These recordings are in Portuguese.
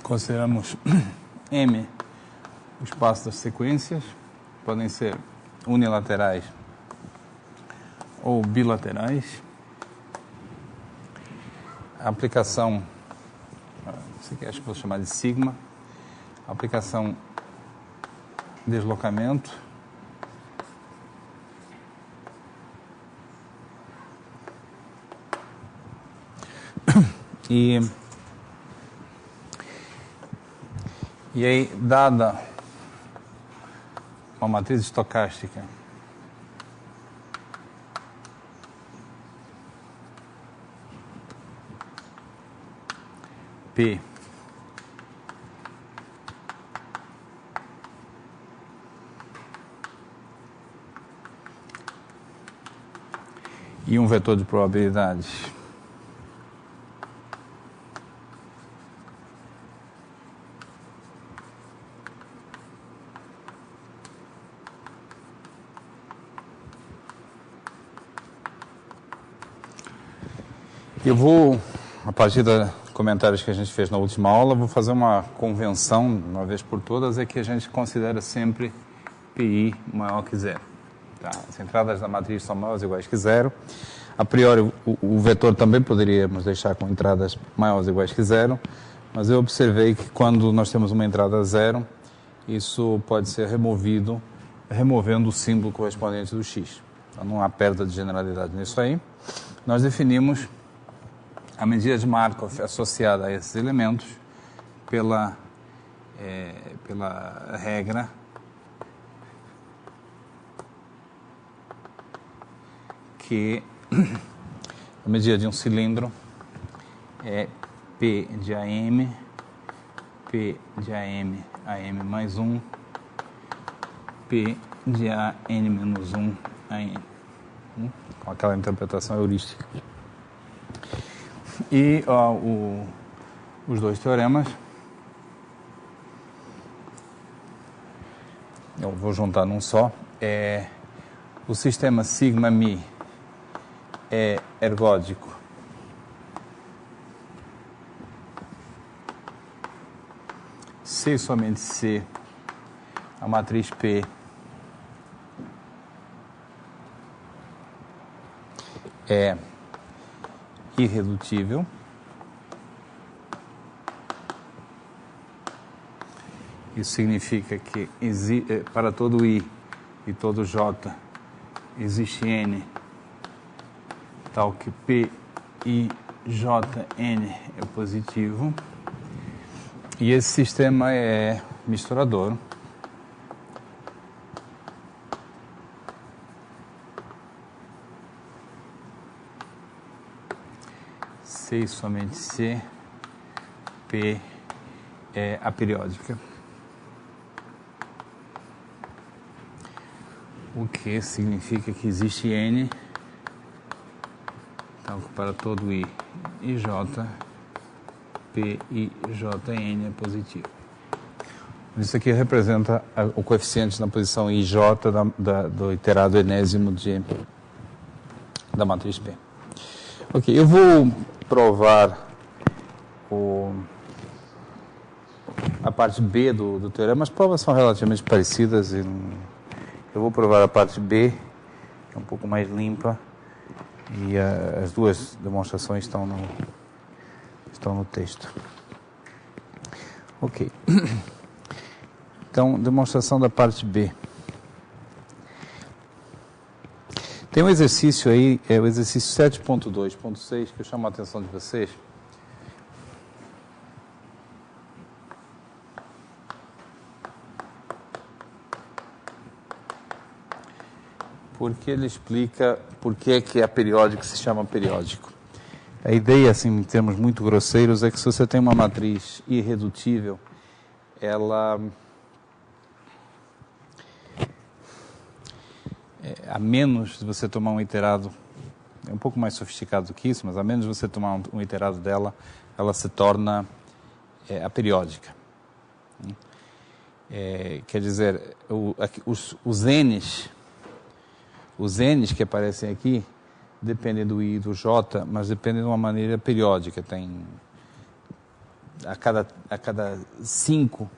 Consideramos M o espaço das sequências, podem ser unilaterais ou bilaterais. A aplicação, isso aqui acho que vou chamar de sigma, a aplicação deslocamento, e aí, dada uma matriz estocástica P e um vetor de probabilidades eu vou, a partir dos comentários que a gente fez na última aula, vou fazer uma convenção, uma vez por todas, é que a gente considera sempre PI maior que zero. Tá? As entradas da matriz são maiores ou iguais que zero. A priori, o vetor também poderíamos deixar com entradas maiores ou iguais que zero, mas eu observei que quando nós temos uma entrada zero, isso pode ser removido, removendo o símbolo correspondente do x. Então não há perda de generalidade nisso aí. Nós definimos a medida de Markov associada a esses elementos pela regra que a medida de um cilindro é P de AM, P de AM, AM mais 1, P de AN menos 1, AN. Com aquela interpretação heurística. E os dois teoremas, eu vou juntar num só, o sistema sigma mi é ergódico se e somente se a matriz P é irredutível isso significa que para todo I e todo J existe N tal que P I J N é positivo e esse sistema é misturador se e somente se P é aperiódica, o que significa que existe N, então para todo I e J, P I J N é positivo. Isso aqui representa o coeficiente na posição IJ do iterado enésimo da matriz P. Ok, eu vou provar a parte B do teorema. As provas são relativamente parecidas. Eu vou provar a parte B, que é um pouco mais limpa, e as duas demonstrações estão no texto. Ok. Então, demonstração da parte B. Tem um exercício aí, o exercício 7.2.6, que eu chamo a atenção de vocês. Porque ele explica por que é periódico se chama periódico. A ideia, assim, em termos muito grosseiros, é que se você tem uma matriz irredutível, ela... a menos de você tomar um iterado, é um pouco mais sofisticado do que isso, mas a menos de você tomar um iterado dela, ela se torna aperiódica. Quer dizer, os N's que aparecem aqui dependem do I e do J, mas dependem de uma maneira periódica. a cada 5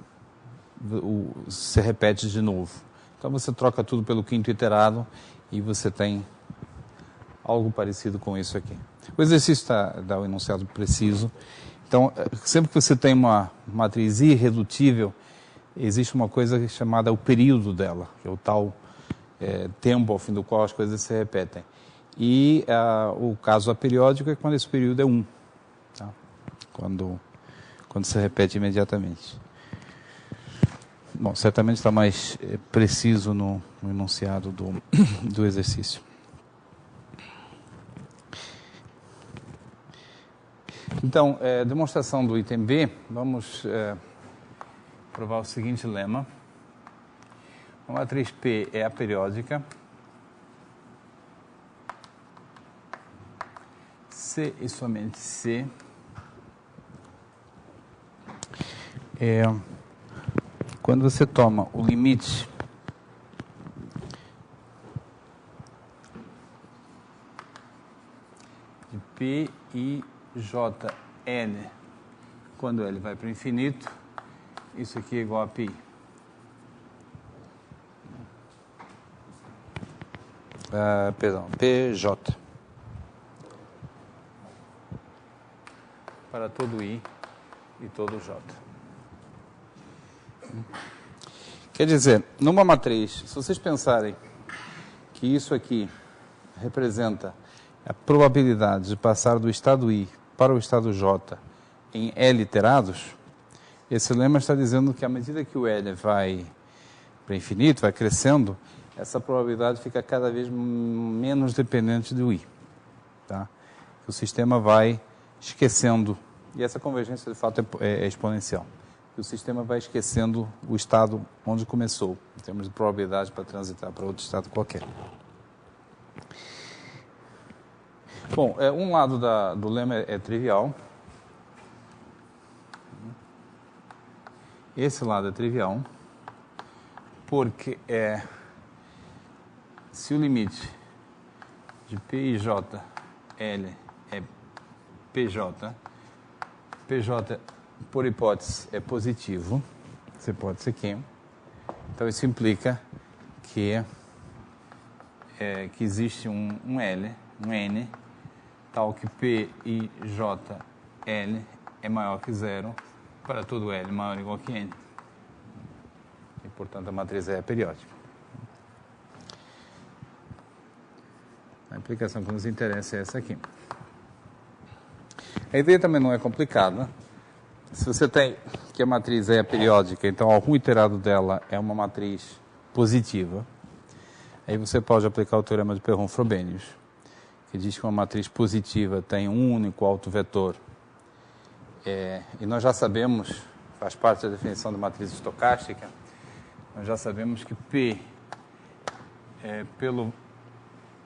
se repete de novo. Então você troca tudo pelo quinto iterado e você tem algo parecido com isso aqui. O exercício dá o enunciado preciso. Então, sempre que você tem uma matriz irredutível, existe uma coisa chamada o período dela, que é o tal tempo ao fim do qual as coisas se repetem. E o caso aperiódico é quando esse período é 1, tá? Quando se repete imediatamente. Bom, certamente está mais preciso no enunciado do exercício. Então, demonstração do item B, vamos provar o seguinte lema. A matriz P é aperiódica. C e somente C quando você toma o limite de P e JL, quando L vai para o infinito, isso aqui é igual a pi. PJ. Para todo I e todo J. Quer dizer, numa matriz, se vocês pensarem que isso aqui representa a probabilidade de passar do estado I para o estado J em L iterados, esse lema está dizendo que à medida que o L vai para o infinito, vai crescendo, essa probabilidade fica cada vez menos dependente do I. Tá? O sistema vai esquecendo, e essa convergência de fato é exponencial, o sistema vai esquecendo o estado onde começou, em termos de probabilidade para transitar para outro estado qualquer. Bom, um lado do lema é trivial. Esse lado é trivial, porque se o limite de P e J L é PJ, PJ, por hipótese, é positivo, essa hipótese aqui, então isso implica que existe um L, um N, tal que P e J L é maior que 0 para todo L maior ou igual que N. E, portanto, a matriz é periódica. A implicação que nos interessa é essa aqui. A ideia também não é complicada. Se você tem que a matriz é periódica, então algum iterado dela é uma matriz positiva, aí você pode aplicar o teorema de Perron-Frobenius, que diz que uma matriz positiva tem um único autovetor. E nós já sabemos, faz parte da definição de matriz estocástica, nós já sabemos que P pelo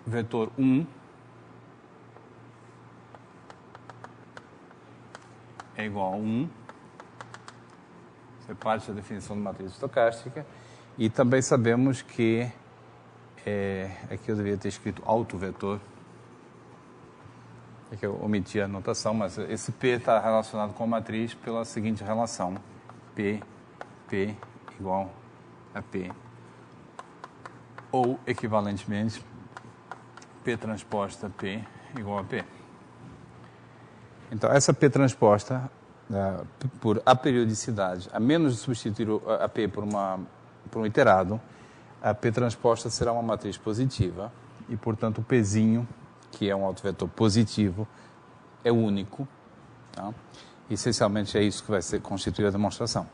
vetor 1 é igual a 1. Isso é parte da definição de matriz estocástica. E também sabemos que, aqui eu devia ter escrito autovetor, aqui eu omiti a notação, mas esse P está relacionado com a matriz pela seguinte relação: P igual a P. Ou, equivalentemente, P transposta P igual a P. Então, essa P transposta, por aperiodicidade, a menos de substituir a P por um iterado, a P transposta será uma matriz positiva e, portanto, o Pzinho, que é um autovetor positivo, é único. Tá? Essencialmente é isso que vai constituir a demonstração.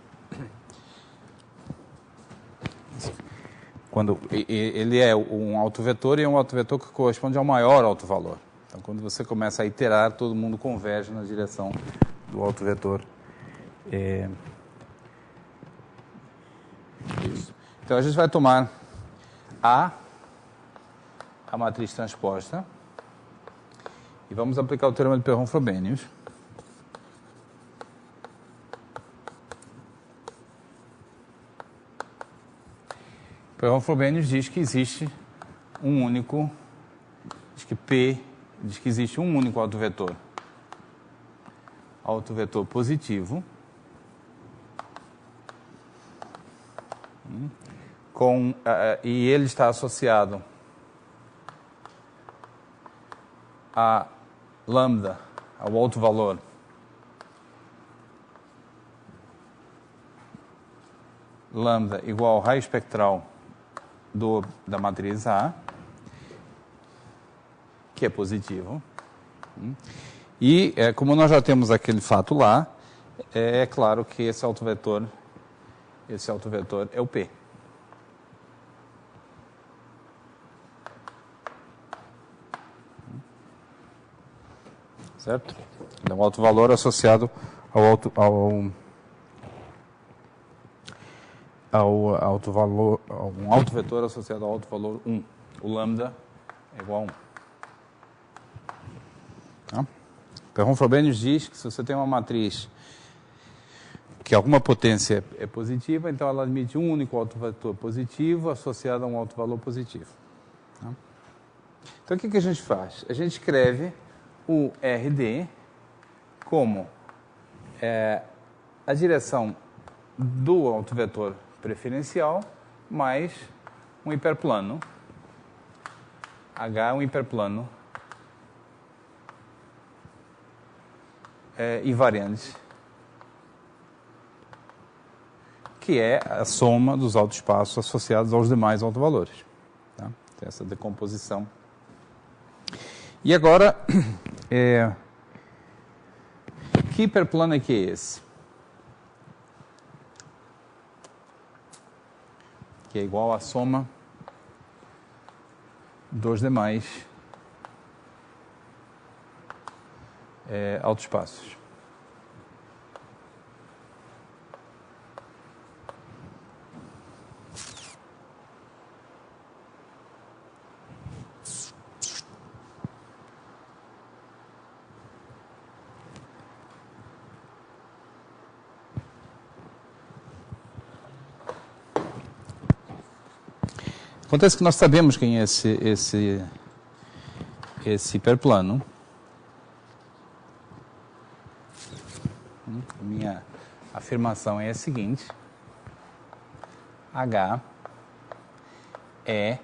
Quando ele é um autovetor e é um autovetor que corresponde ao maior autovalor. Então, quando você começa a iterar, todo mundo converge na direção do autovetor. Isso. Então, a gente vai tomar a matriz transposta e vamos aplicar o teorema de Perron-Frobenius. Perron-Frobenius diz que existe um único, diz que existe um único autovetor autovetor positivo e ele está associado a lambda, ao outro valor lambda igual ao raio espectral da matriz A, que é positivo. E, como nós já temos aquele fato lá, é claro que esse autovetor é o P. Certo? Então, alto valor associado ao alto valor, um alto vetor associado ao alto valor 1. O lambda é igual a 1. Tá? Então, Frobenius diz que se você tem uma matriz que alguma potência é positiva, então ela admite um único alto vetor positivo associado a um alto valor positivo. Tá? Então, o que a gente faz? A gente escreve o RD como a direção do autovetor preferencial mais um hiperplano. H é um hiperplano invariante, que é a soma dos autoespaços associados aos demais autovalores. Tá? Tem essa decomposição. E agora, que hiperplano é que é esse? Que é igual à soma dos demais autoespaços. Acontece que nós sabemos quem é esse hiperplano. Minha afirmação é a seguinte: H é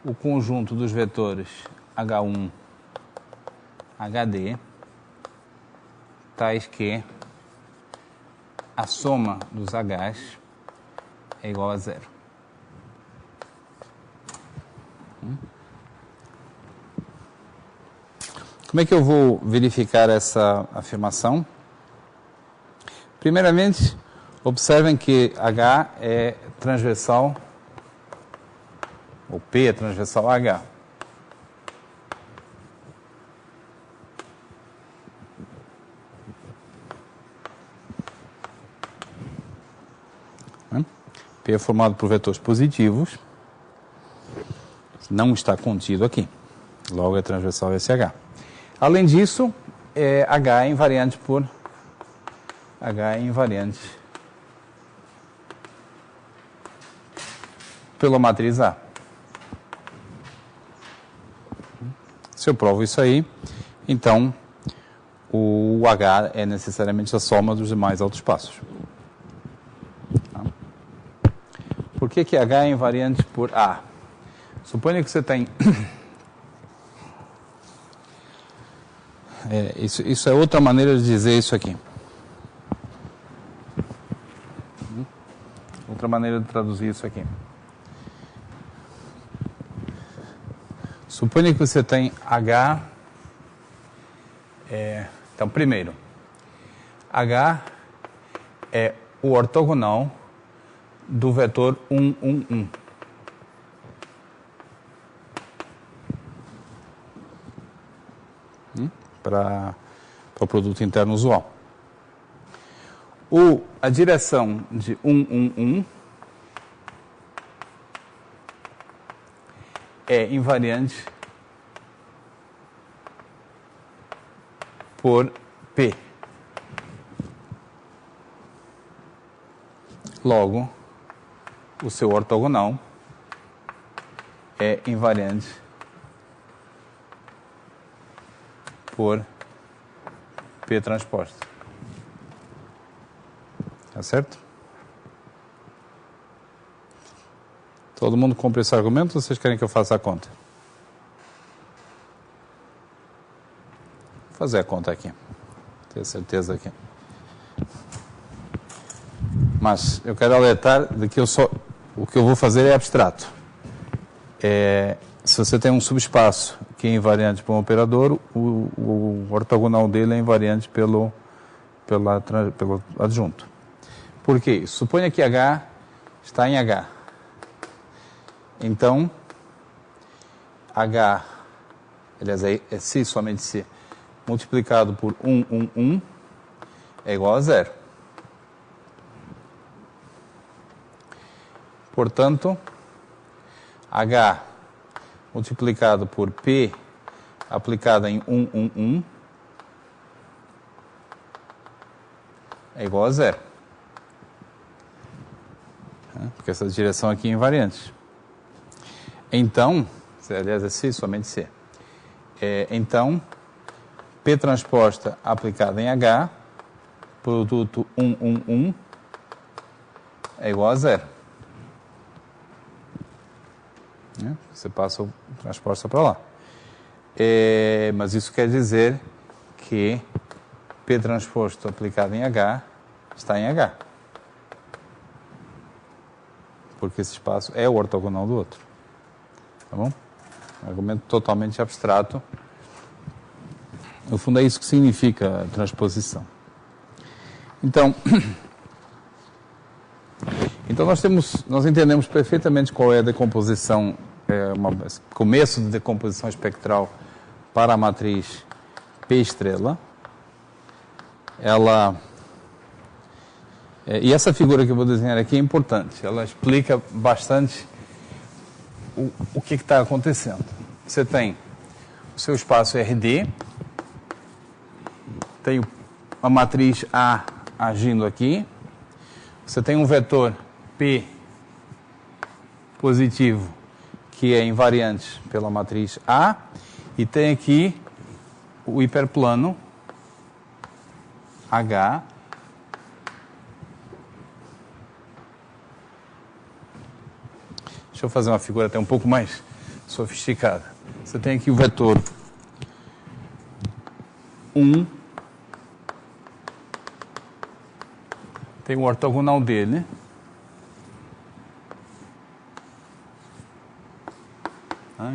o conjunto dos vetores H1, HD, tais que a soma dos H's é igual a 0. Como é que eu vou verificar essa afirmação? Primeiramente, observem que H é transversal, ou P é transversal a H. P é formado por vetores positivos, não está contido aqui, logo é transversal a esse H. Além disso, H é invariante pela matriz A. Se eu provo isso aí, então o H é necessariamente a soma dos demais autoespaços. Tá? Por que H é invariante por A? Suponha que você tem... Isso é outra maneira de dizer isso aqui. Outra maneira de traduzir isso aqui. Suponha que você tem H... então, primeiro, H é o ortogonal do vetor 1, 1, 1. Para o produto interno usual. A direção de 1, 1, 1 é invariante por P. Logo, o seu ortogonal é invariante por P transposto. Tá certo? Todo mundo compra esse argumento ou vocês querem que eu faça a conta? Vou fazer a conta aqui. Tenho certeza aqui. Mas eu quero alertar de que o que eu vou fazer é abstrato. Se você tem um subespaço que é invariante para um operador, o ortogonal dele é invariante pelo adjunto. Por que isso? Suponha que H está em H. Então, H, aliás, é C, somente C, multiplicado por 1 é igual a 0. Portanto, H multiplicado por P aplicado em 1 é igual a 0. Porque essa direção aqui é invariante. Então, aliás, é C, somente C. Então, P transposta aplicada em H, produto 1 é igual a 0. Você passa o transposta para lá. Mas isso quer dizer que P transposto aplicado em H está em H. Porque esse espaço é o ortogonal do outro. Tá bom? Um argumento totalmente abstrato. No fundo é isso que significa a transposição. Então nós entendemos perfeitamente qual é a decomposição, começo de decomposição espectral para a matriz P estrela. E essa figura que eu vou desenhar aqui é importante. Ela explica bastante o que está acontecendo. Você tem o seu espaço RD, tem a matriz A agindo aqui, você tem um vetor P positivo que é invariante pela matriz A, e tem aqui o hiperplano H Deixa eu fazer uma figura até um pouco mais sofisticada. Você tem aqui o vetor 1, tem o ortogonal dele,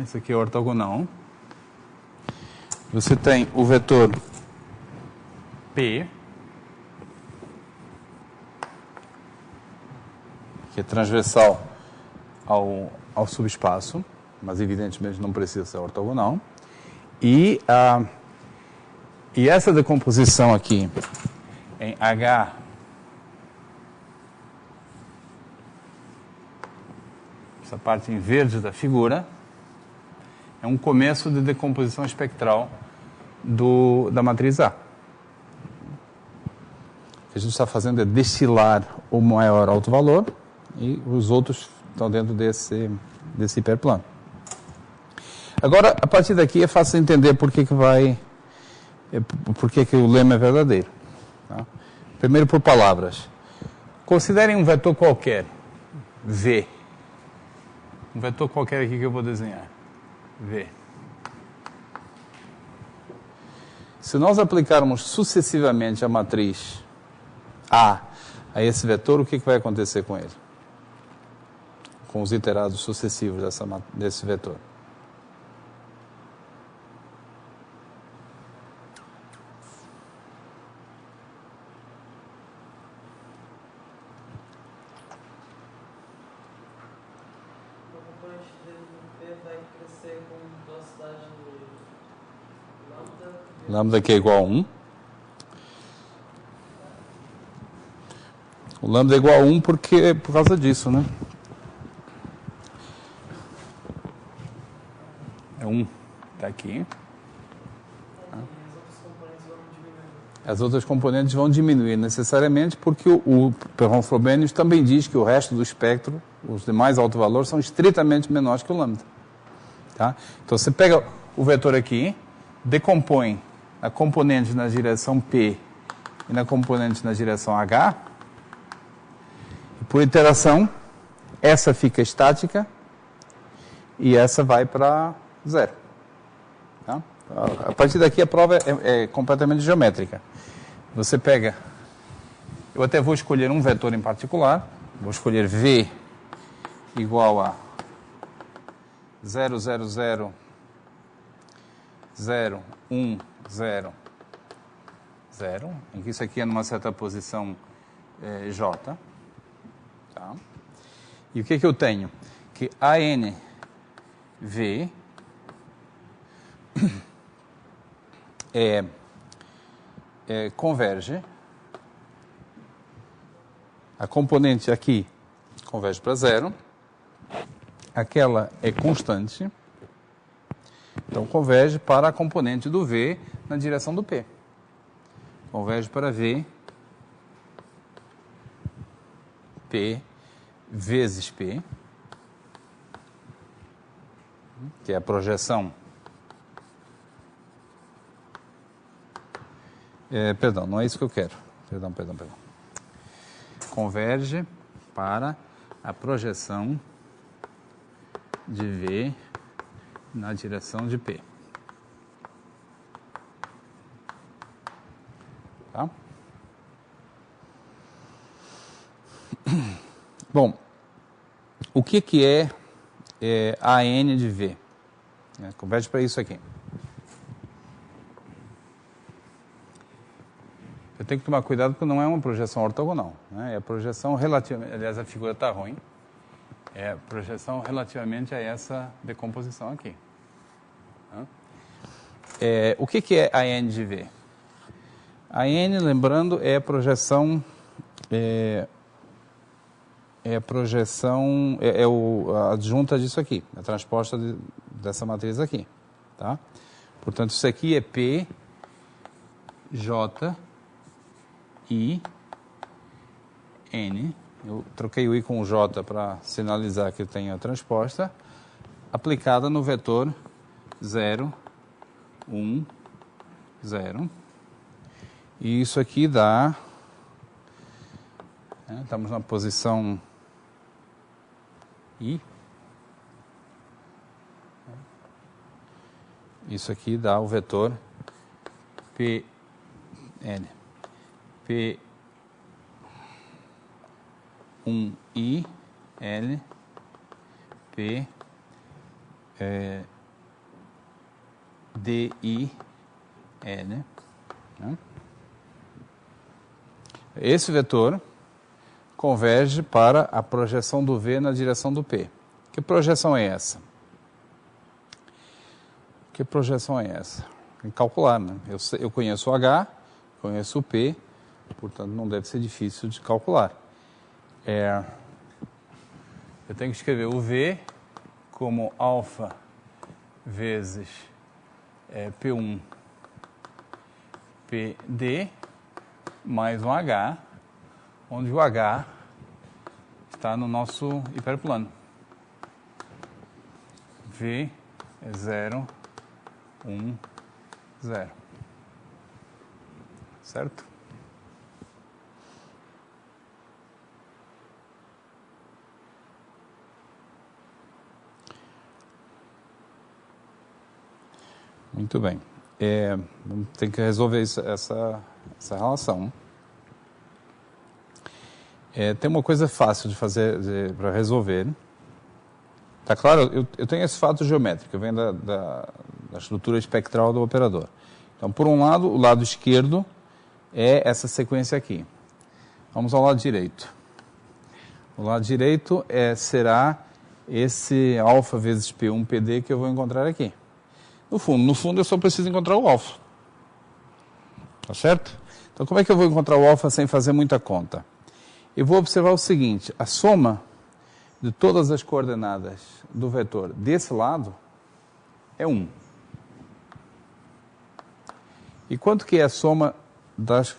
isso aqui é o ortogonal. Você tem o vetor P, que é transversal ao subespaço, mas evidentemente não precisa ser ortogonal. E essa decomposição aqui em H essa parte em verde da figura é um começo de decomposição espectral da matriz A. O que a gente está fazendo é destilar o maior alto valor e os outros estão dentro desse hiperplano. Agora, a partir daqui é fácil entender por que o lema é verdadeiro. Tá? Primeiro, por palavras. Considerem um vetor qualquer, V. Um vetor qualquer aqui que eu vou desenhar, V. Se nós aplicarmos sucessivamente a matriz A a esse vetor, o que vai acontecer com ele? Com os iterados sucessivos desse vetor. O componente de P vai crescer com velocidade lambda. Lambda que é igual a 1. O lambda é igual a 1 por causa disso, né? É 1. Está aqui. As outras componentes vão diminuir necessariamente porque o Perron-Frobenius também diz que o resto do espectro, os demais alto valor, são estritamente menores que o lambda. Tá? Então você pega o vetor aqui, decompõe a componente na direção P e na componente na direção H, por iteração, essa fica estática e essa vai para zero. Tá? A partir daqui a prova é completamente geométrica. Você pega... Eu até vou escolher um vetor em particular. Vou escolher V igual a 0, 0, 0, 0, 1, 0, 0, em que isso aqui é numa certa posição J. Tá? E o que eu tenho? Que ANV converge. A componente aqui converge para zero. Aquela é constante. Então, converge para a componente do V na direção do P. Converge para V, P vezes P, que é a projeção. Perdão, não é isso que eu quero. Perdão. Converge para a projeção de V na direção de P. Tá? Bom, o que é AN de V? Converge para isso aqui. Eu tenho que tomar cuidado porque não é uma projeção ortogonal. Né? É a projeção relativamente... Aliás, a figura está ruim. É a projeção relativamente a essa decomposição aqui. O que é AN de V? AN, lembrando, é a projeção... a adjunta disso aqui, a transposta dessa matriz aqui. Tá? Portanto, isso aqui é P, J, I, N. Eu troquei o I com o J para sinalizar que eu tenho a transposta, aplicada no vetor 0, 1, 0. E isso aqui dá... estamos na posição I. Isso aqui dá o vetor P, N. P, 1I, L, P, DI, L. Né? Esse vetor converge para a projeção do V na direção do P. Que projeção é essa? Que projeção é essa? Tem que calcular, né? Eu conheço o H, conheço o P, portanto não deve ser difícil de calcular. Eu tenho que escrever o V como alfa vezes P1 PD mais um H, onde o H está no nosso hiperplano. V é 0, 1, 0. Certo? Muito bem. Tem que resolver essa relação. Tem uma coisa fácil de fazer para resolver. Tá claro? Eu tenho esse fato geométrico, vem da estrutura espectral do operador. Então, por um lado, o lado esquerdo é essa sequência aqui. Vamos ao lado direito. O lado direito será esse alfa vezes P1 PD que eu vou encontrar aqui. No fundo, eu só preciso encontrar o alfa. Tá certo? Então, como é que eu vou encontrar o alfa sem fazer muita conta? Eu vou observar o seguinte, a soma de todas as coordenadas do vetor desse lado é 1. E quanto que é a soma das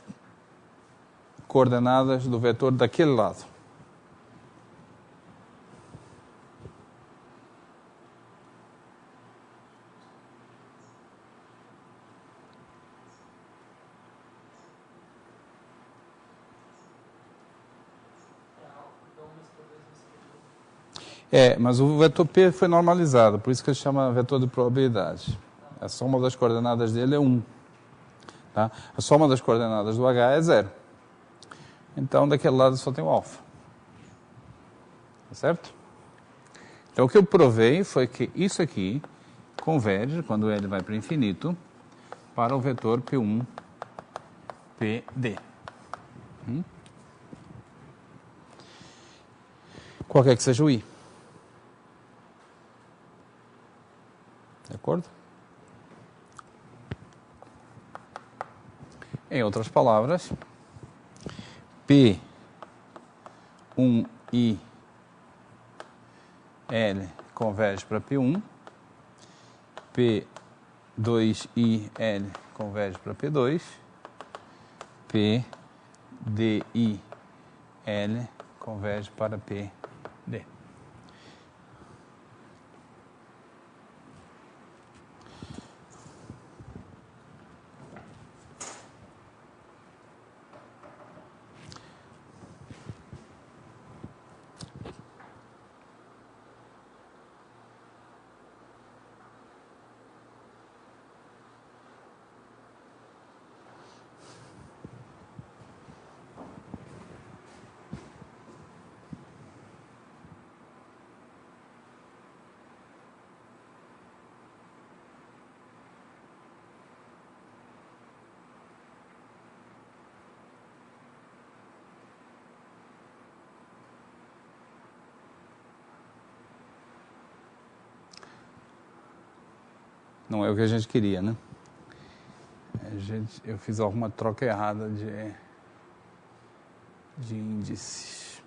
coordenadas do vetor daquele lado? Mas o vetor P foi normalizado, por isso que ele chama vetor de probabilidade. A soma das coordenadas dele é 1. Tá? A soma das coordenadas do H é 0. Então, daquele lado só tem o alfa. Tá certo? Então, o que eu provei foi que isso aqui converge, quando ele vai para o infinito, para o vetor P1, PD. Qualquer que seja o I. De acordo? Em outras palavras, P1I L converge para P1, P2I L converge para P2, PDI L converge para PD. Não é o que a gente queria, né? Eu fiz alguma troca errada de índices.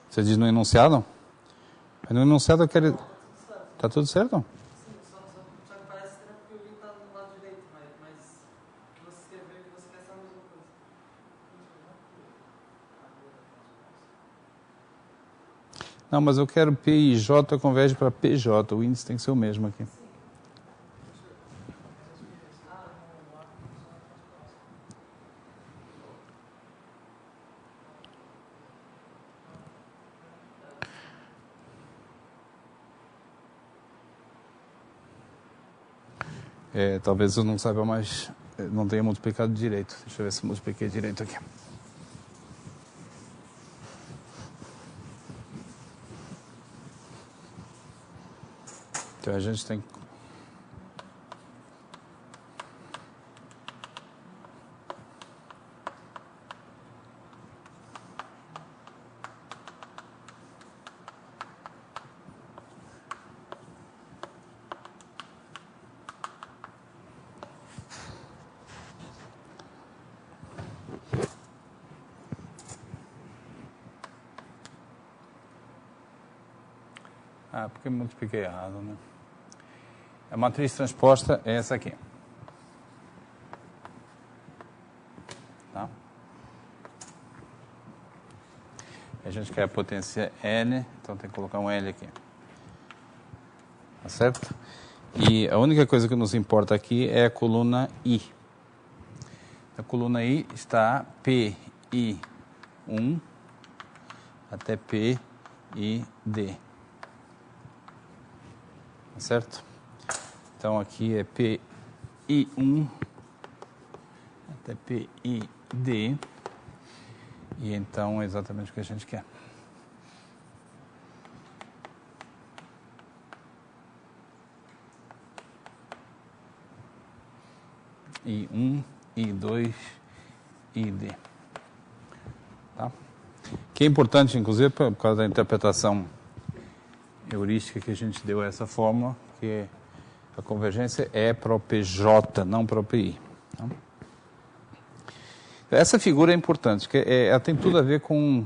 Você diz no enunciado? No enunciado eu quero... Tá tudo certo? Sim, só que parece que o I está do lado direito, mas você escreveu que você quer essa mesma coisa. Não, mas eu quero P e J converge para PJ. O índice tem que ser o mesmo aqui. Talvez eu não saiba mais, não tenha multiplicado direito. Deixa eu ver se eu multipliquei direito aqui. Então a gente tem que... porque eu multipliquei errado, né? A matriz transposta é essa aqui. Tá? A gente quer a potência L, então tem que colocar um L aqui. Tá certo? E a única coisa que nos importa aqui é a coluna I. A coluna I está PI1 até PID. Tá certo? Então aqui é PI1 até PID. E então é exatamente o que a gente quer. I1, I2, ID. Tá? Que é importante, inclusive, por causa da interpretação heurística que a gente deu a essa fórmula, que a convergência é para o PJ, não para o PI. Tá? Essa figura é importante, porque ela tem tudo a ver com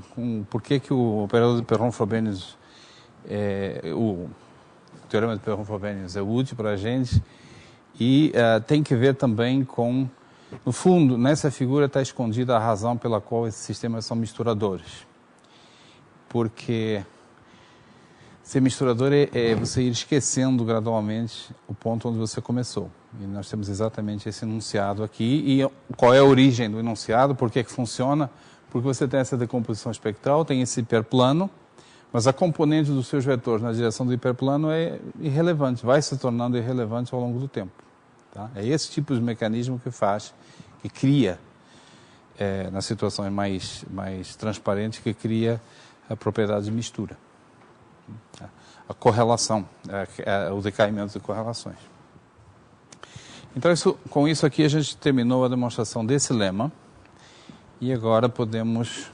por que o operador de Perron-Frobenius, o teorema de Perron-Frobenius é útil para a gente, e tem que ver também com No fundo, nessa figura está escondida a razão pela qual esses sistemas são misturadores. Porque ser misturador é você ir esquecendo gradualmente o ponto onde você começou. E nós temos exatamente esse enunciado aqui. E qual é a origem do enunciado? Por que funciona? Porque você tem essa decomposição espectral, tem esse hiperplano, mas a componente dos seus vetores na direção do hiperplano é irrelevante, vai se tornando irrelevante ao longo do tempo. Tá? É esse tipo de mecanismo que cria, nas situações mais transparentes, que cria a propriedade de mistura. A correlação, o decaimento de correlações. Então, com isso aqui, a gente terminou a demonstração desse lema. E agora podemos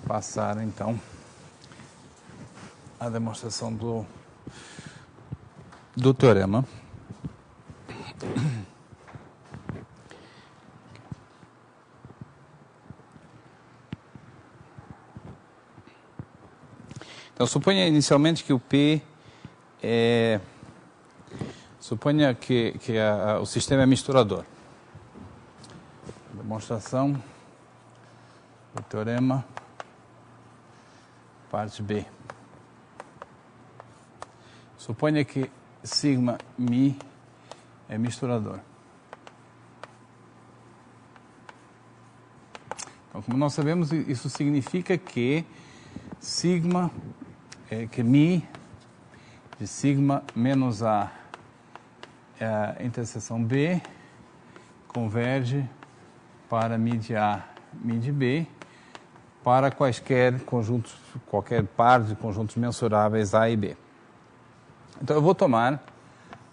passar, então, à demonstração do teorema. Então, suponha inicialmente que o P é... Suponha que o sistema é misturador. Demonstração do teorema, parte B. Suponha que sigma mi é misturador. Então, como nós sabemos, isso significa que sigma, que mi de sigma menos A interseção B converge para mi de A, mi de B, para quaisquer conjuntos, qualquer par de conjuntos mensuráveis A e B. Então, eu vou tomar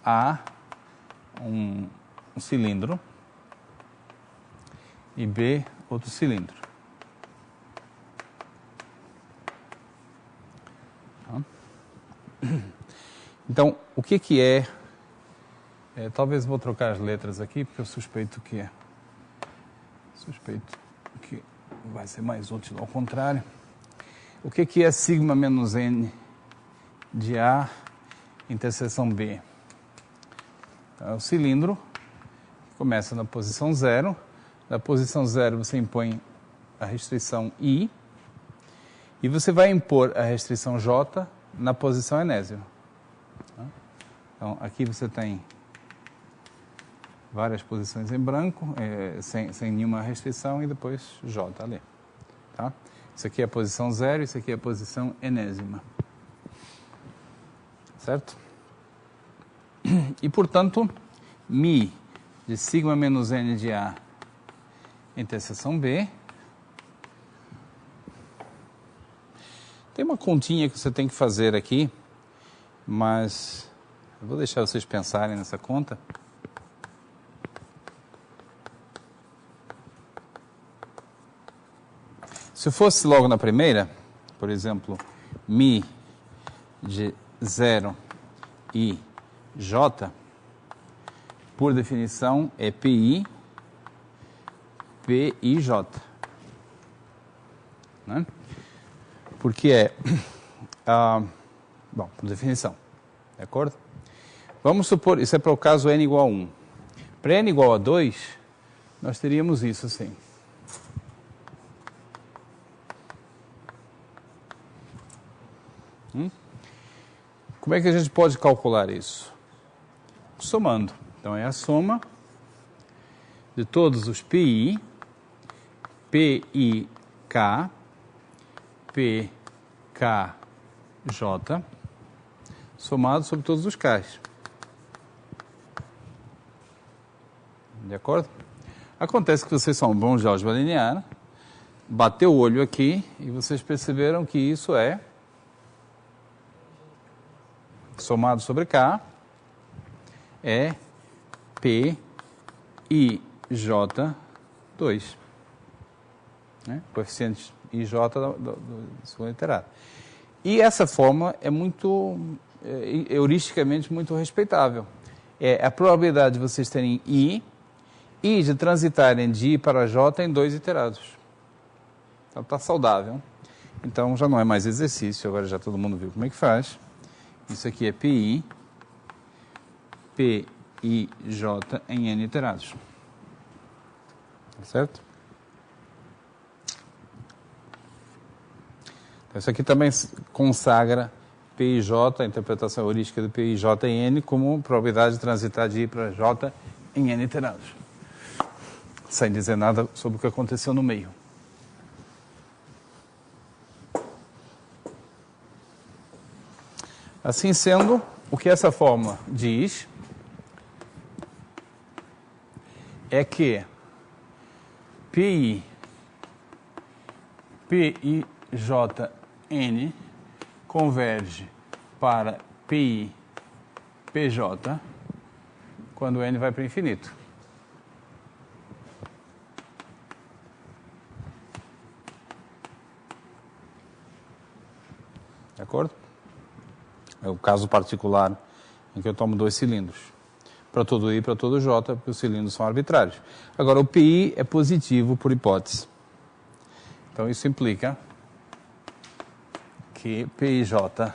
A, um cilindro, e B, outro cilindro. Então, o que é... talvez vou trocar as letras aqui, porque eu suspeito que vai ser mais útil ao contrário. O que é sigma menos n de A interseção B? Então, é o cilindro que começa na posição 0. Na posição 0 você impõe a restrição I e você vai impor a restrição J na posição enésima. Então, aqui você tem várias posições em branco, sem nenhuma restrição, e depois J ali. Tá? Isso aqui é a posição 0, isso aqui é a posição enésima. Certo? E, portanto, mi de sigma menos n de A interseção B. Tem uma continha que você tem que fazer aqui, mas eu vou deixar vocês pensarem nessa conta. Se fosse logo na primeira, por exemplo, mi de 0 e J, por definição, é PI, PIJ. Né? Porque bom, por definição. De acordo? Vamos supor, isso é para o caso n igual a 1. Para n igual a 2, nós teríamos isso assim. Como é que a gente pode calcular isso? Somando. Então, é a soma de todos os PI, PIK, PKJ, somado sobre todos os Ks. De acordo? Acontece que vocês são bons de álgebra linear, bateu o olho aqui e vocês perceberam que isso é somado sobre K, é PIJ2. Né? Coeficiente IJ do segundo iterado. E essa fórmula é heuristicamente muito respeitável. A probabilidade de vocês terem I e de transitarem de I para J em 2 iterados. Então está saudável. Então já não é mais exercício, agora já todo mundo viu como é que faz. Isso aqui é PI, PIJ em N iterados. Certo? Então, isso aqui também consagra PIJ, a interpretação heurística do PIJ em N, como probabilidade de transitar de I para J em N iterados. Sem dizer nada sobre o que aconteceu no meio. Assim sendo, o que essa fórmula diz é que PIJN converge para PJ quando N vai para o infinito. De acordo? É o caso particular em que eu tomo 2 cilindros. Para todo I e para todo J, porque os cilindros são arbitrários. Agora, o PI é positivo por hipótese. Então, isso implica que PIJN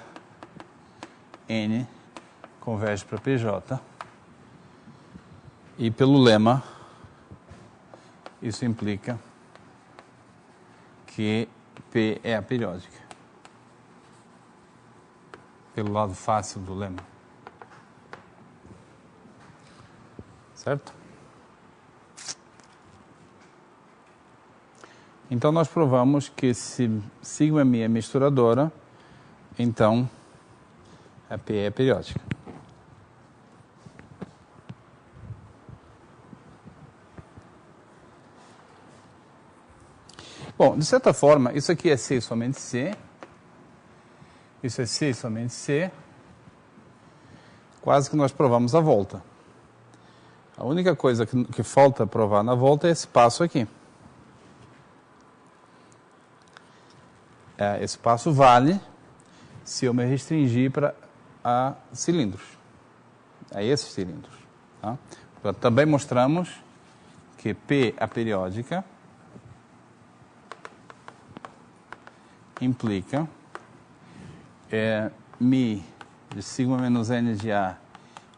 converge para PJ. E pelo lema, isso implica que P é aperiódica. Pelo lado fácil do lema. Certo? Então, nós provamos que se sigma-mi é misturadora, então a P é periódica. Bom, de certa forma, isso aqui é C somente C. Isso é C somente C. Quase que nós provamos a volta. A única coisa que falta provar na volta é esse passo aqui. Esse passo vale se eu me restringir para a cilindros. A esses cilindros. Tá? Também mostramos que P aperiódica implica Mi de sigma menos N de A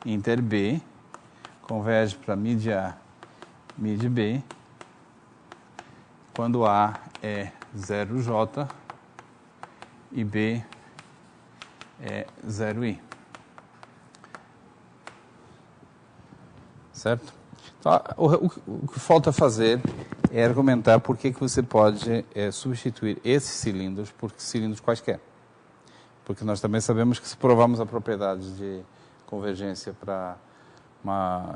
inter B converge para Mi de A, Mi de B, quando A é 0J e B é 0I. Certo? Então, o que falta fazer é argumentar por que você pode substituir esses cilindros por cilindros quaisquer. Porque nós também sabemos que se provarmos a propriedade de convergência para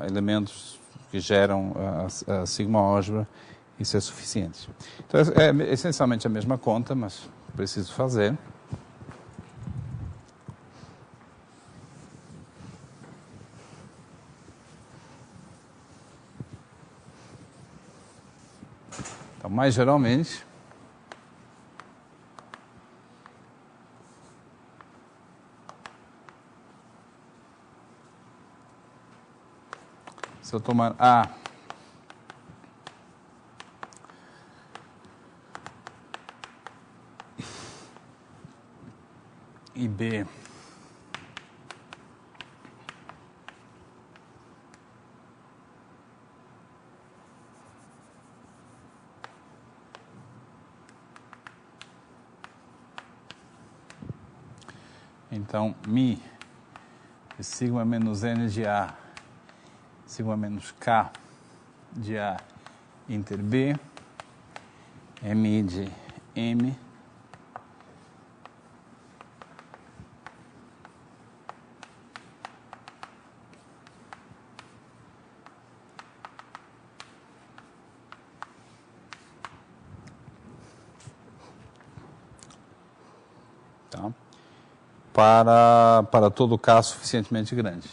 elementos que geram a sigma-álgebra, isso é suficiente. Então, é essencialmente a mesma conta, mas preciso fazer. Então, mais geralmente, se eu tomar A e B então Mi de sigma menos N de A, sigma menos K de A inter B, Mi de M, tá? Para todo K suficientemente grande.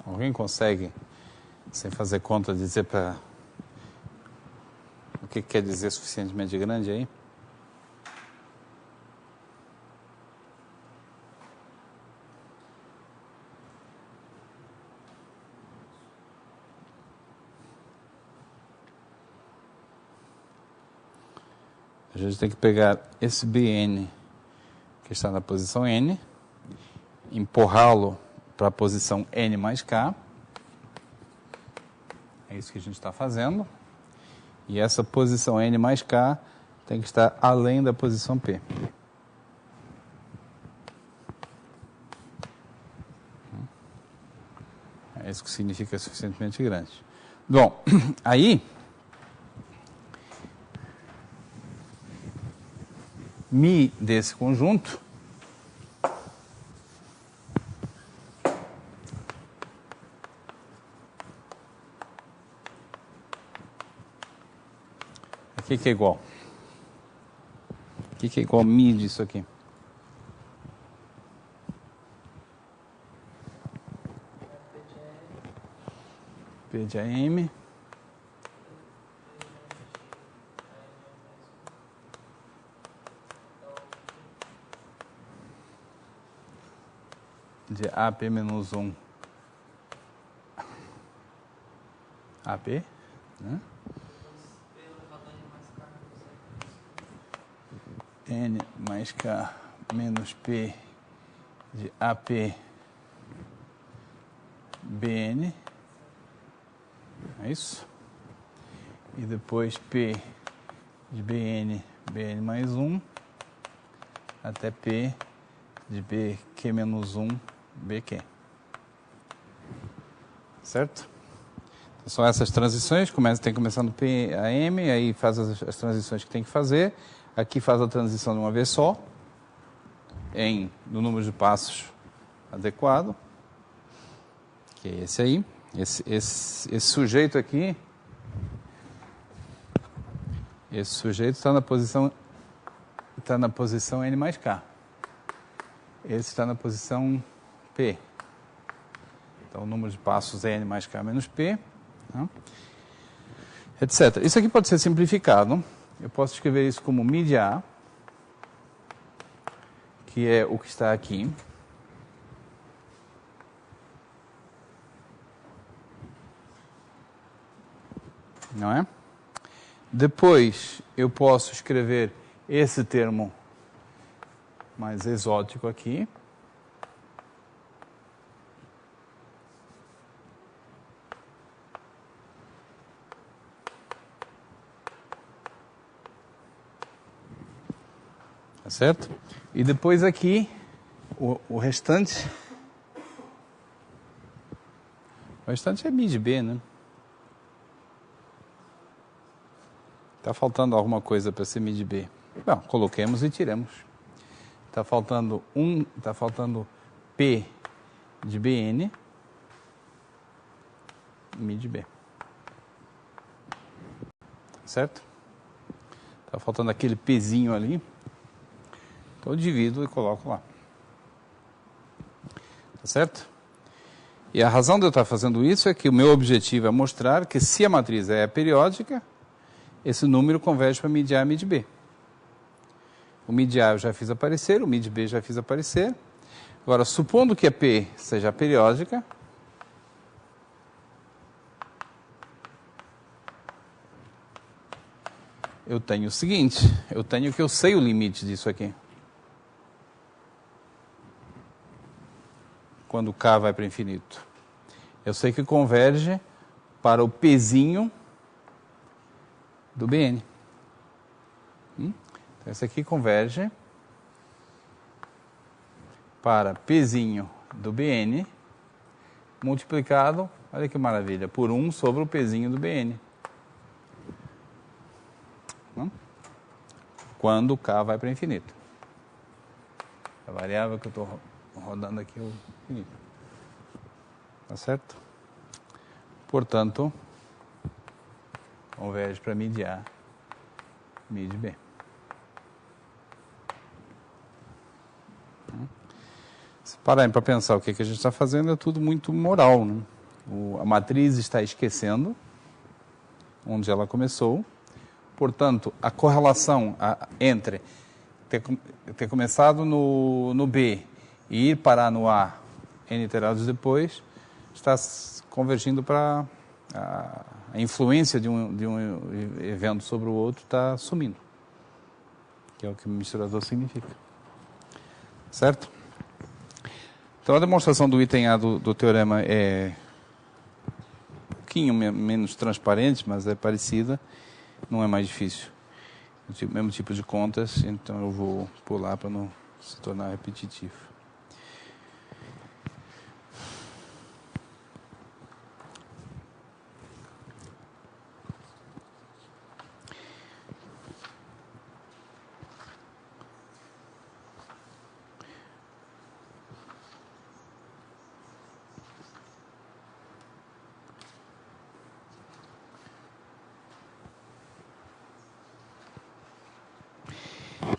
Alguém consegue, sem fazer conta, dizer para o que quer dizer suficientemente grande aí? A gente tem que pegar esse Bn que está na posição N, empurrá-lo para a posição N mais K. É isso que a gente está fazendo. E essa posição N mais K tem que estar além da posição P. É isso que significa suficientemente grande. Bom, aí, Mi desse conjunto o que é igual? O que é igual Mi disso aqui? P de AM de AP menos 1 AP, né? N mais K menos P de AP BN, é isso? E depois P de BN, BN mais 1, até P de BQ menos 1, BQ. Certo? Então, são essas transições, tem que começar no P a M, aí faz as transições que tem que fazer. Aqui faz a transição de uma vez só, no número de passos adequado, que é esse aí. Esse sujeito aqui, esse sujeito está na posição N mais K. Esse está na posição P. Então, o número de passos é N mais K menos P, né? Etc. Isso aqui pode ser simplificado. Eu posso escrever isso como Mi de A, que é o que está aqui. Não é? Depois, eu posso escrever esse termo mais exótico aqui. Tá certo? E depois aqui, o restante... O restante é Mi de B, né? Está faltando alguma coisa para ser Mi de B. Bom, coloquemos e tiremos. Está faltando P de BN, Mi de B. Certo? Está faltando aquele Pzinho ali. Então eu divido e coloco lá. Tá certo? E a razão de eu estar fazendo isso é que o meu objetivo é mostrar que se a matriz é periódica, esse número converge para Mi de A e Mi de B. O Mi de A eu já fiz aparecer, o Mi de B já fiz aparecer. Agora, supondo que a P seja periódica, eu tenho o seguinte, eu sei o limite disso aqui. Quando K vai para infinito. Eu sei que converge para o Pzinho do BN. Então, esse aqui converge para Pzinho do BN multiplicado, olha que maravilha, por 1 sobre o Pzinho do BN. Quando K vai para infinito. A variável que eu estou rodando aqui é o infinito. Tá certo? Portanto, converge para Mi de A, Mi de B. Se pararem para pensar o que a gente está fazendo, é tudo muito moral, né? A matriz está esquecendo onde ela começou. Portanto, a correlação entre ter começado no B e ir parar no A N iterados depois está convergindo para a influência de um evento sobre o outro está sumindo, que é o que o misturador significa. Certo? Então, a demonstração do item A do teorema é um pouquinho menos transparente, mas é parecida. Não é mais difícil. O mesmo tipo de contas, então eu vou pular para não se tornar repetitivo.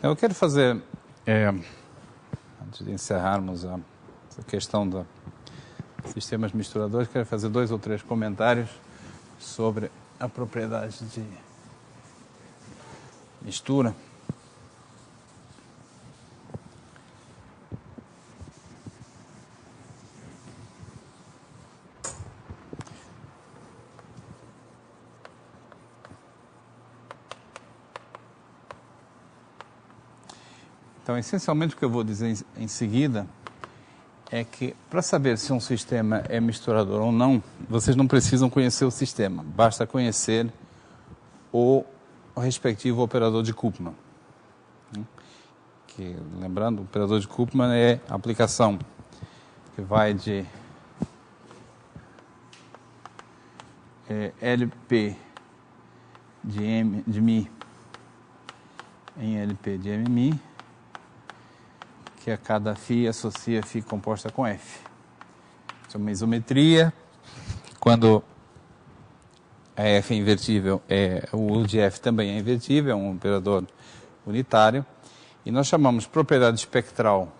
Eu quero fazer, antes de encerrarmos essa questão dos sistemas misturadores, quero fazer 2 ou 3 comentários sobre a propriedade de mistura. Então, essencialmente, o que eu vou dizer em seguida é que, para saber se um sistema é misturador ou não, vocês não precisam conhecer o sistema, basta conhecer o respectivo operador de Koopman. Que, lembrando, o operador de Koopman é a aplicação que vai de LP de Mi em LP de MMI, que a cada φ associa φ composta com F. Isso é uma isometria. Quando a F é invertível, o de F também é invertível, é um operador unitário. E nós chamamos propriedade espectral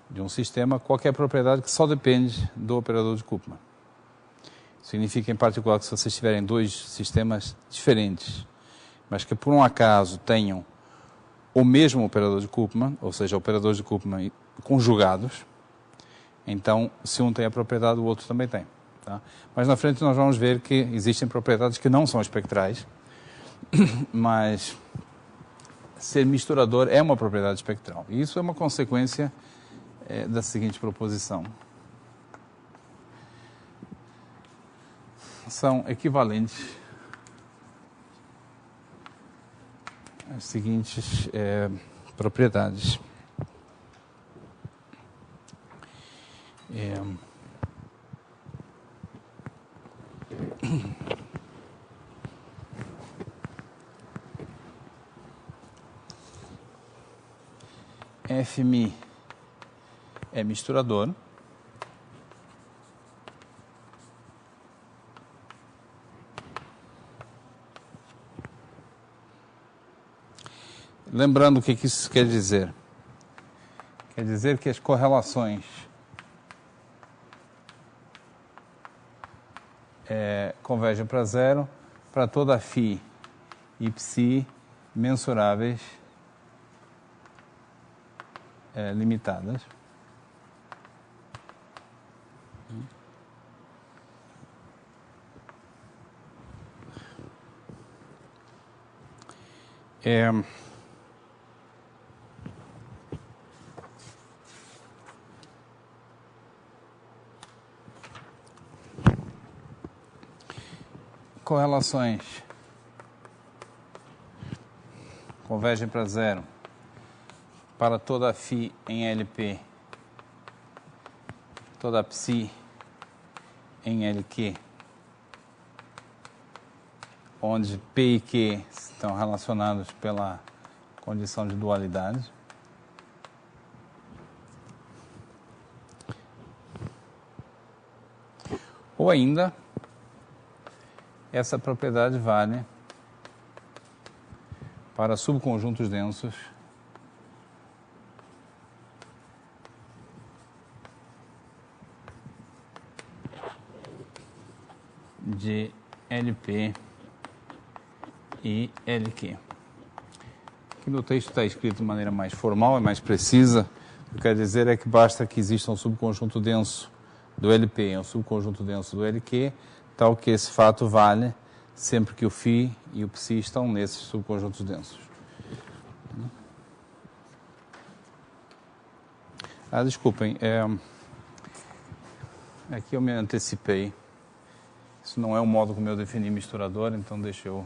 de um sistema qualquer propriedade que só depende do operador de Koopman. Significa, em particular, que se vocês tiverem 2 sistemas diferentes, mas que por um acaso tenham o mesmo operador de Koopman, ou seja, operadores de Koopman conjugados, então, se um tem a propriedade, o outro também tem. Tá? Mas na frente nós vamos ver que existem propriedades que não são espectrais, mas ser misturador é uma propriedade espectral. E isso é uma consequência da seguinte proposição. São equivalentes as seguintes propriedades. Fmi é misturador. Lembrando o que isso quer dizer. Quer dizer que as correlações convergem para 0 para toda φ e ψ mensuráveis limitadas. Correlações convergem para 0 para toda φ em LP, toda ψ em LQ, onde P e Q estão relacionados pela condição de dualidade. Ou ainda, essa propriedade vale para subconjuntos densos de LP e LQ. Aqui no texto está escrito de maneira mais formal e mais precisa. O que quer dizer é que basta que exista um subconjunto denso do LP e um subconjunto denso do LQ, tal que esse fato vale sempre que o φ e o ψ estão nesses subconjuntos densos. Desculpem, aqui eu me antecipei. Isso não é o modo como eu defini misturador, então deixa eu...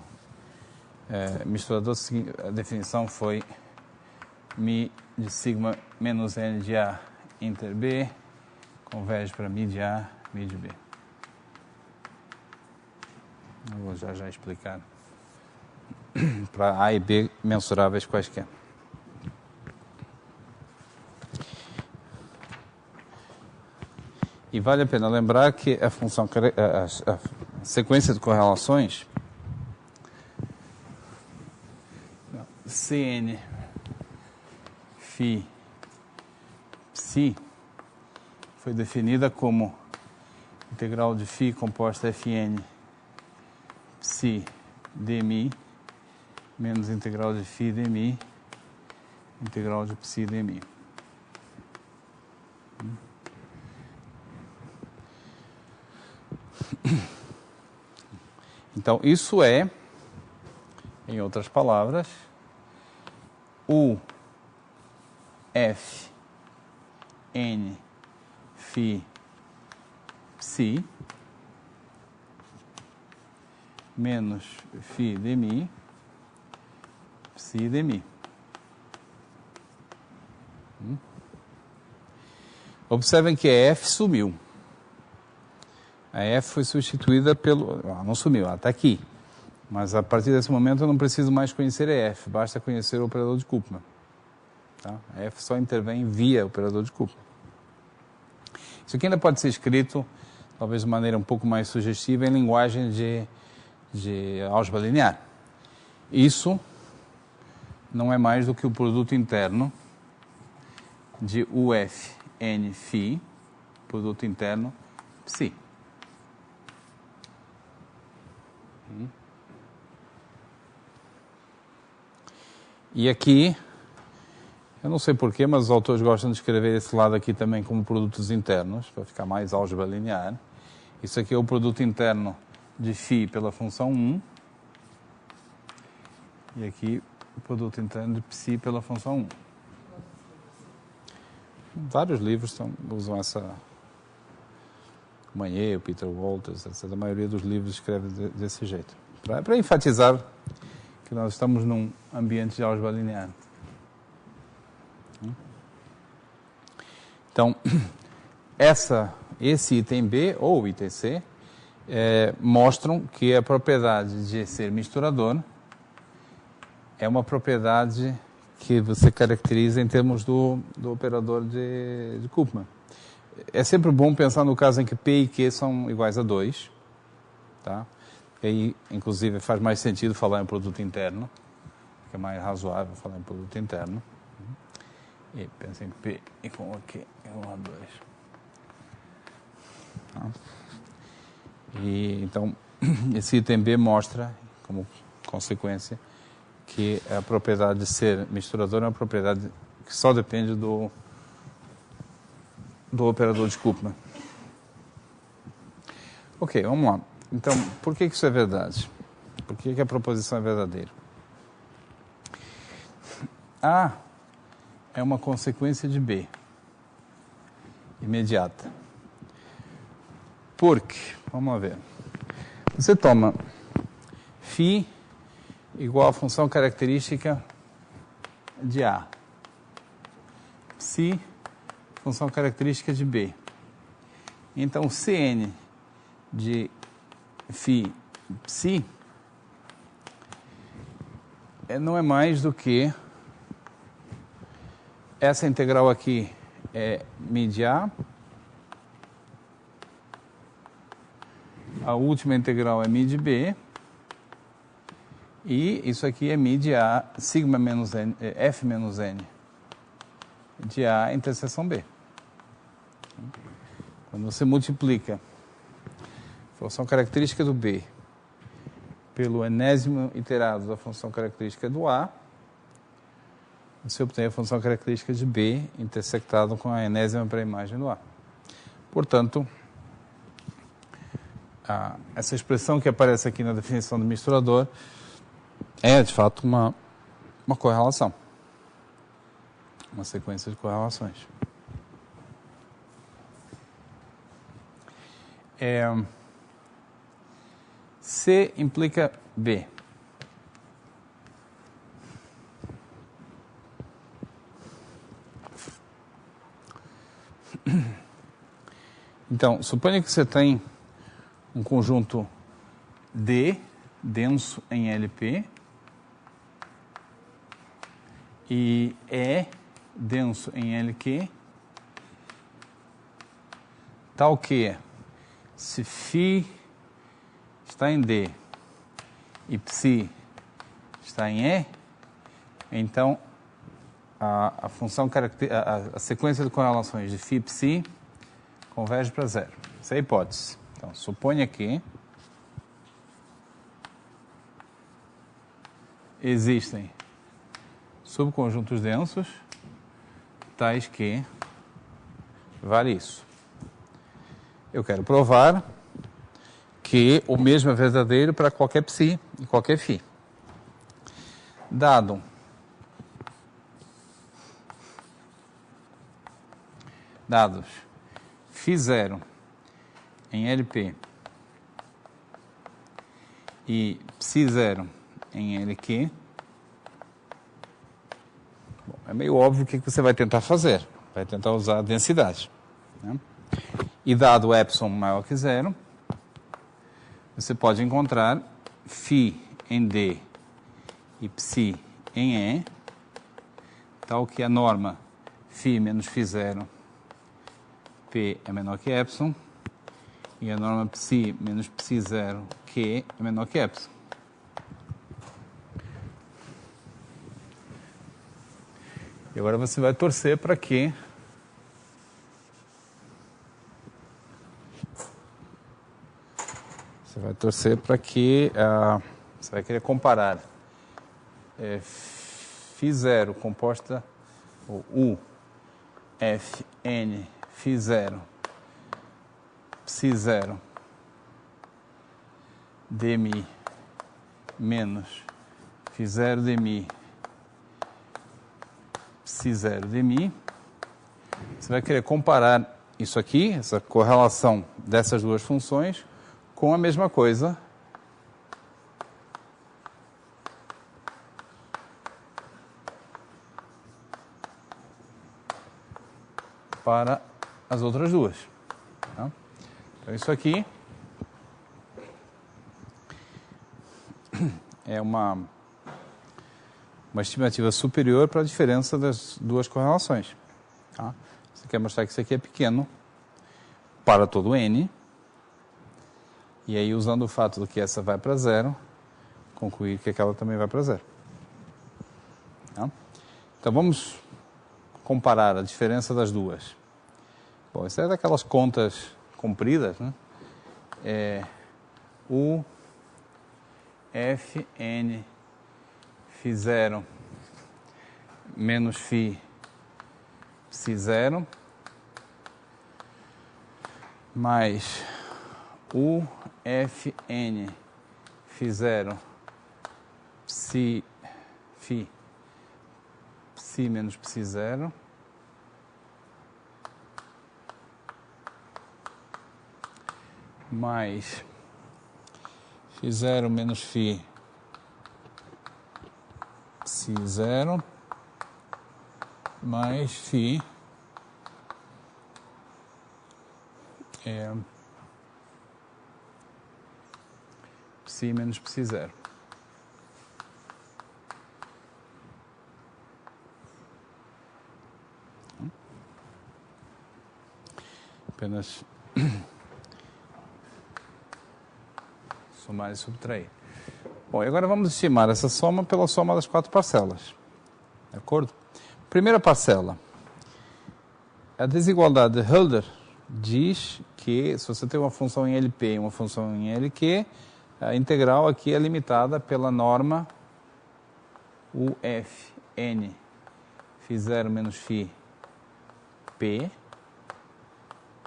misturador, a definição foi mi de sigma menos n de A inter B, converge para mi de A, mi de B. Eu vou já explicar. Para A e B mensuráveis quaisquer. E vale a pena lembrar que a função, a sequência de correlações Cn φ psi foi definida como integral de φ composta Fn psi dmi menos integral de φ dmi integral de psi dmi. Então, isso é, em outras palavras, o f n φ psi menos φ dmi psi dmi. Observem que a f sumiu. A f foi substituída pelo... não sumiu, ela está aqui. Mas a partir desse momento eu não preciso mais conhecer a f, basta conhecer o operador de Koopman. Tá? A f só intervém via operador de Koopman. Isso aqui ainda pode ser escrito, talvez de maneira um pouco mais sugestiva, em linguagem de álgebra linear. Isso não é mais do que o produto interno de UF n φ, produto interno psi. E aqui, eu não sei porquê, mas os autores gostam de escrever esse lado aqui também como produtos internos, para ficar mais álgebra linear. Isso aqui é o produto interno de φ pela função 1. E aqui o produto interno de psi pela função 1. Vários livros usam essa... Manet, Peter Walters, etc. A maioria dos livros escreve desse jeito. Para enfatizar que nós estamos num ambiente de álgebra linear. Então, esse item B, ou item C, mostram que a propriedade de ser misturador é uma propriedade que você caracteriza em termos do operador de Koopman. É sempre bom pensar no caso em que P e Q são iguais a 2. Tá? E aí, inclusive, faz mais sentido falar em produto interno, que é mais razoável falar em produto interno. E pensa em P e com Q igual a 2. Tá? E, então, esse item B mostra, como consequência, que a propriedade de ser misturador é uma propriedade que só depende do operador de Koopman. Ok, vamos lá. Então, por que isso é verdade? Por que a proposição é verdadeira? A é uma consequência de B, imediata. Porque, vamos lá ver, você toma φ igual à função característica de A, psi função característica de B. Então, Cn de φ psi não é mais do que essa integral aqui é mi de A, a última integral é mi de B, e isso aqui é mi de A, sigma menos n, f menos n de A interseção B. Quando você multiplica a função característica do B pelo enésimo iterado da função característica do A, você obtém a função característica de B intersectado com a enésima pré-imagem do A. Portanto, essa expressão que aparece aqui na definição do misturador é, de fato, uma correlação. Uma sequência de correlações. C implica B. Então, suponha que você tem um conjunto D, denso em LP, e E, denso em LQ, tal que, se φ está em D e ψ está em E, então a função a sequência de correlações de φ e ψ converge para zero. Essa é a hipótese. Então, suponha que existem subconjuntos densos tais que vale isso. Eu quero provar que o mesmo é verdadeiro para qualquer ψ e qualquer φ. Dados φ0 em LP e ψ0 em LQ, bom, é meio óbvio o que você vai tentar fazer. Vai tentar usar a densidade, né? E dado epsilon maior que zero, você pode encontrar φ em D e ψ em E, tal que a norma φ menos φ0, P é menor que epsilon, e a norma ψ menos ψ0, Q é menor que epsilon. E agora você vai torcer para que você vai querer comparar φ0 composta, ou U, F, N, φ0, ψ0, dmi, menos φ0 dmi, ψ0 dmi. Você vai querer comparar isso aqui, essa correlação dessas duas funções, com a mesma coisa para as outras duas. Tá? Então, isso aqui é uma estimativa superior para a diferença das duas correlações. Tá? Você quer mostrar que isso aqui é pequeno para todo n, e aí, usando o fato de que essa vai para zero, concluir que aquela também vai para zero. Tá? Então, vamos comparar a diferença das duas. Bom, isso é daquelas contas compridas, né? U, F, N, φ0 menos φ, ψ0, mais U, F, N, φ0, ψ, φ, ψ menos ψ0, mais φ0 menos φ, ψ0, mais φ ψ menos ψ0. Apenas somar e subtrair. Bom, e agora vamos estimar essa soma pela soma das quatro parcelas. De acordo? Primeira parcela. A desigualdade de Hölder diz que se você tem uma função em LP e uma função em LQ, a integral aqui é limitada pela norma UFN φ0 menos φ P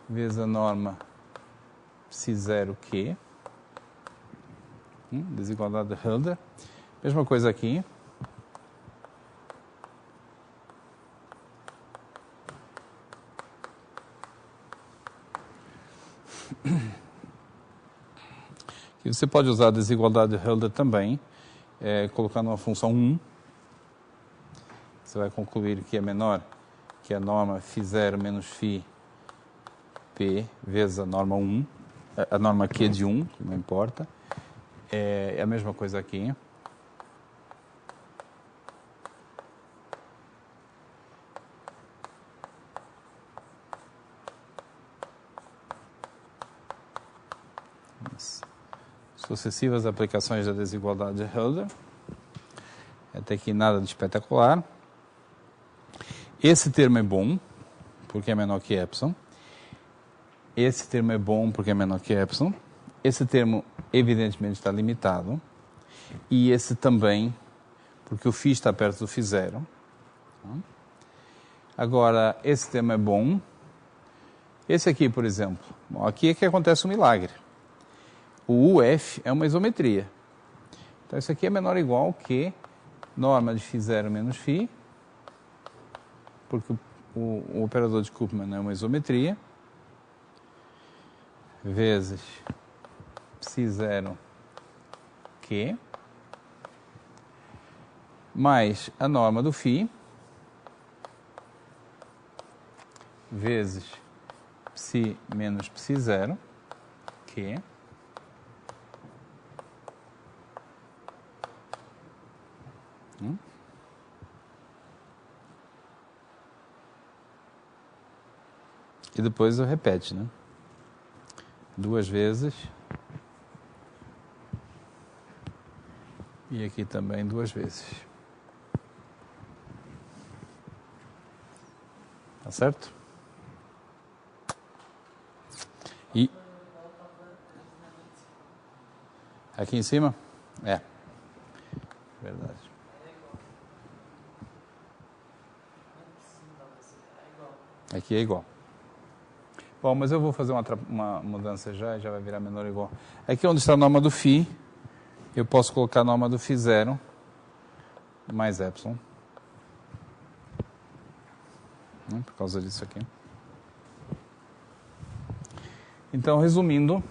vezes a norma ψ0 Q. Desigualdade de Hölder. Mesma coisa aqui. E você pode usar a desigualdade de Hölder também, colocando uma função 1. Você vai concluir que é menor que a norma φ0 menos φ p vezes a norma 1, a norma Q de 1, não importa. É a mesma coisa aqui. Sucessivas aplicações da desigualdade de Hölder. Até aqui nada de espetacular. Esse termo é bom, porque é menor que epsilon. Esse termo é bom, porque é menor que epsilon. Esse termo, evidentemente, está limitado. E esse também, porque o φ está perto do φ0. Agora, esse termo é bom. Esse aqui, por exemplo. Bom, aqui é que acontece um milagre. O UF é uma isometria. Então, isso aqui é menor ou igual que norma de φ0 menos φ, porque o operador de Koopman é uma isometria, vezes φ0 Q, mais a norma do φ, vezes ψ menos φ0 Q, e depois repete, né? 2 vezes. E aqui também 2 vezes. Tá certo? E aqui em cima? É. Verdade. Aqui é igual. Bom, mas eu vou fazer uma mudança já, e já vai virar menor ou igual. Aqui onde está a norma do φ, eu posso colocar a norma do φ0 mais epsilon. Por causa disso aqui. Então, resumindo,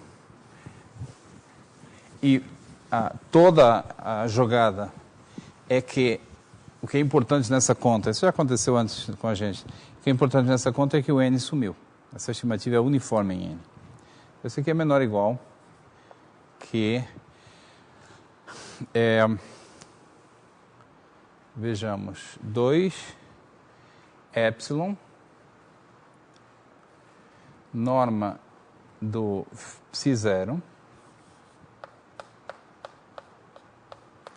toda a jogada é que o que é importante nessa conta, isso já aconteceu antes com a gente, o que é importante nessa conta é que o n sumiu. Essa estimativa é uniforme em n. Esse aqui é menor ou igual que, vejamos, 2 epsilon, norma do φ0,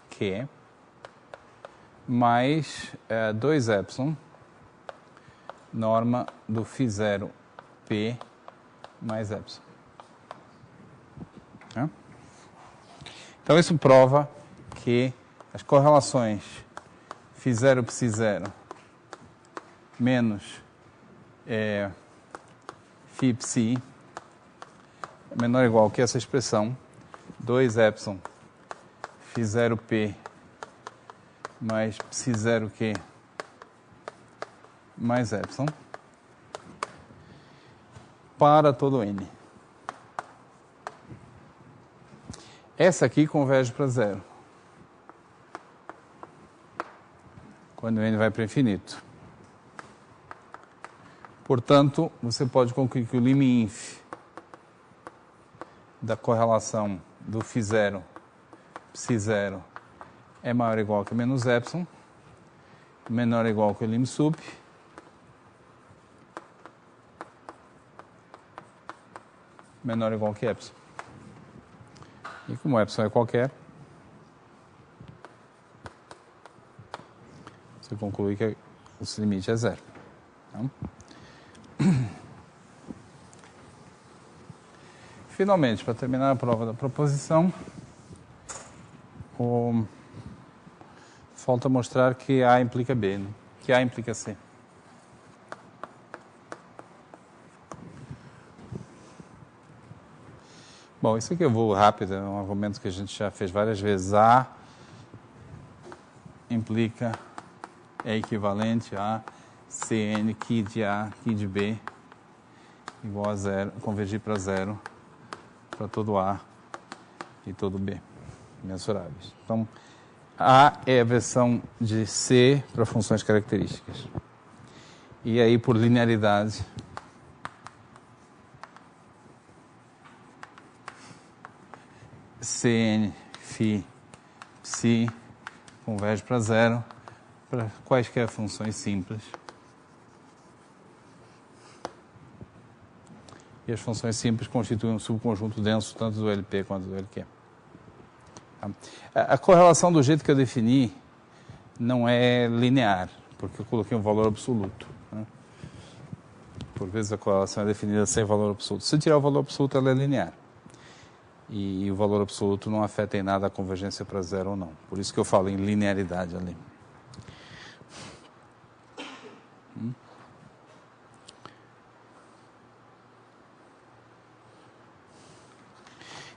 Q, mais 2 epsilon, norma do φ0 P mais epsilon. Então, isso prova que as correlações φ0 ψ0 menos φ psi é menor ou igual que essa expressão 2 epsilon φ0 P mais ψ0 Q mais epsilon para todo n. Essa aqui converge para zero, quando n vai para infinito. Portanto, você pode concluir que o lim_inf da correlação do φ0, ψ0 é maior ou igual que menos epsilon, menor ou igual que o lim_sup, menor ou igual que epsilon. E como epsilon é qualquer, você conclui que o limite é zero. Então, finalmente, para terminar a prova da proposição, falta mostrar que A implica B, né? Que A implica C. Bom, isso aqui eu vou rápido, é um argumento que a gente já fez várias vezes. A implica, é equivalente a Cn, Q de A, Q de B, igual a zero, convergir para zero, para todo A, e todo B mensuráveis. Então, A é a versão de C para funções características. E aí, por linearidade, Cn, φ, psi converge para zero para quaisquer funções simples. E as funções simples constituem um subconjunto denso tanto do LP quanto do LQ. A correlação do jeito que eu defini não é linear, porque eu coloquei um valor absoluto. Né? Por vezes a correlação é definida sem valor absoluto. Se tirar o valor absoluto, ela é linear. E o valor absoluto não afeta em nada a convergência para zero ou não. Por isso que eu falo em linearidade ali.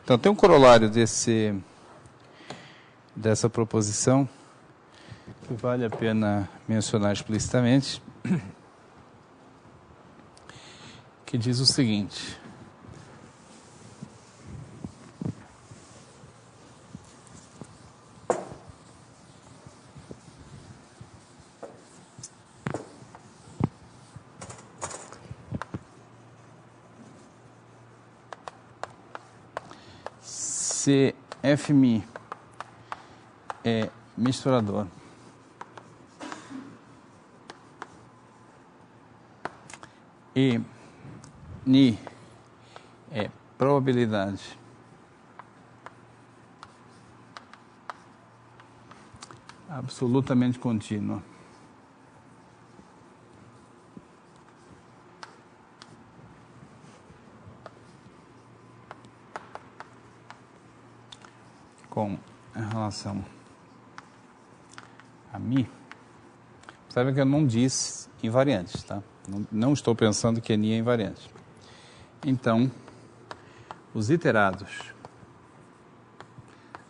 Então, tem um corolário dessa proposição que vale a pena mencionar explicitamente, que diz o seguinte: se Fmi é misturador e Ni é probabilidade absolutamente contínua com relação a Mi, sabe que eu não disse invariantes, tá? Não estou pensando que Ni é invariante. Então, os iterados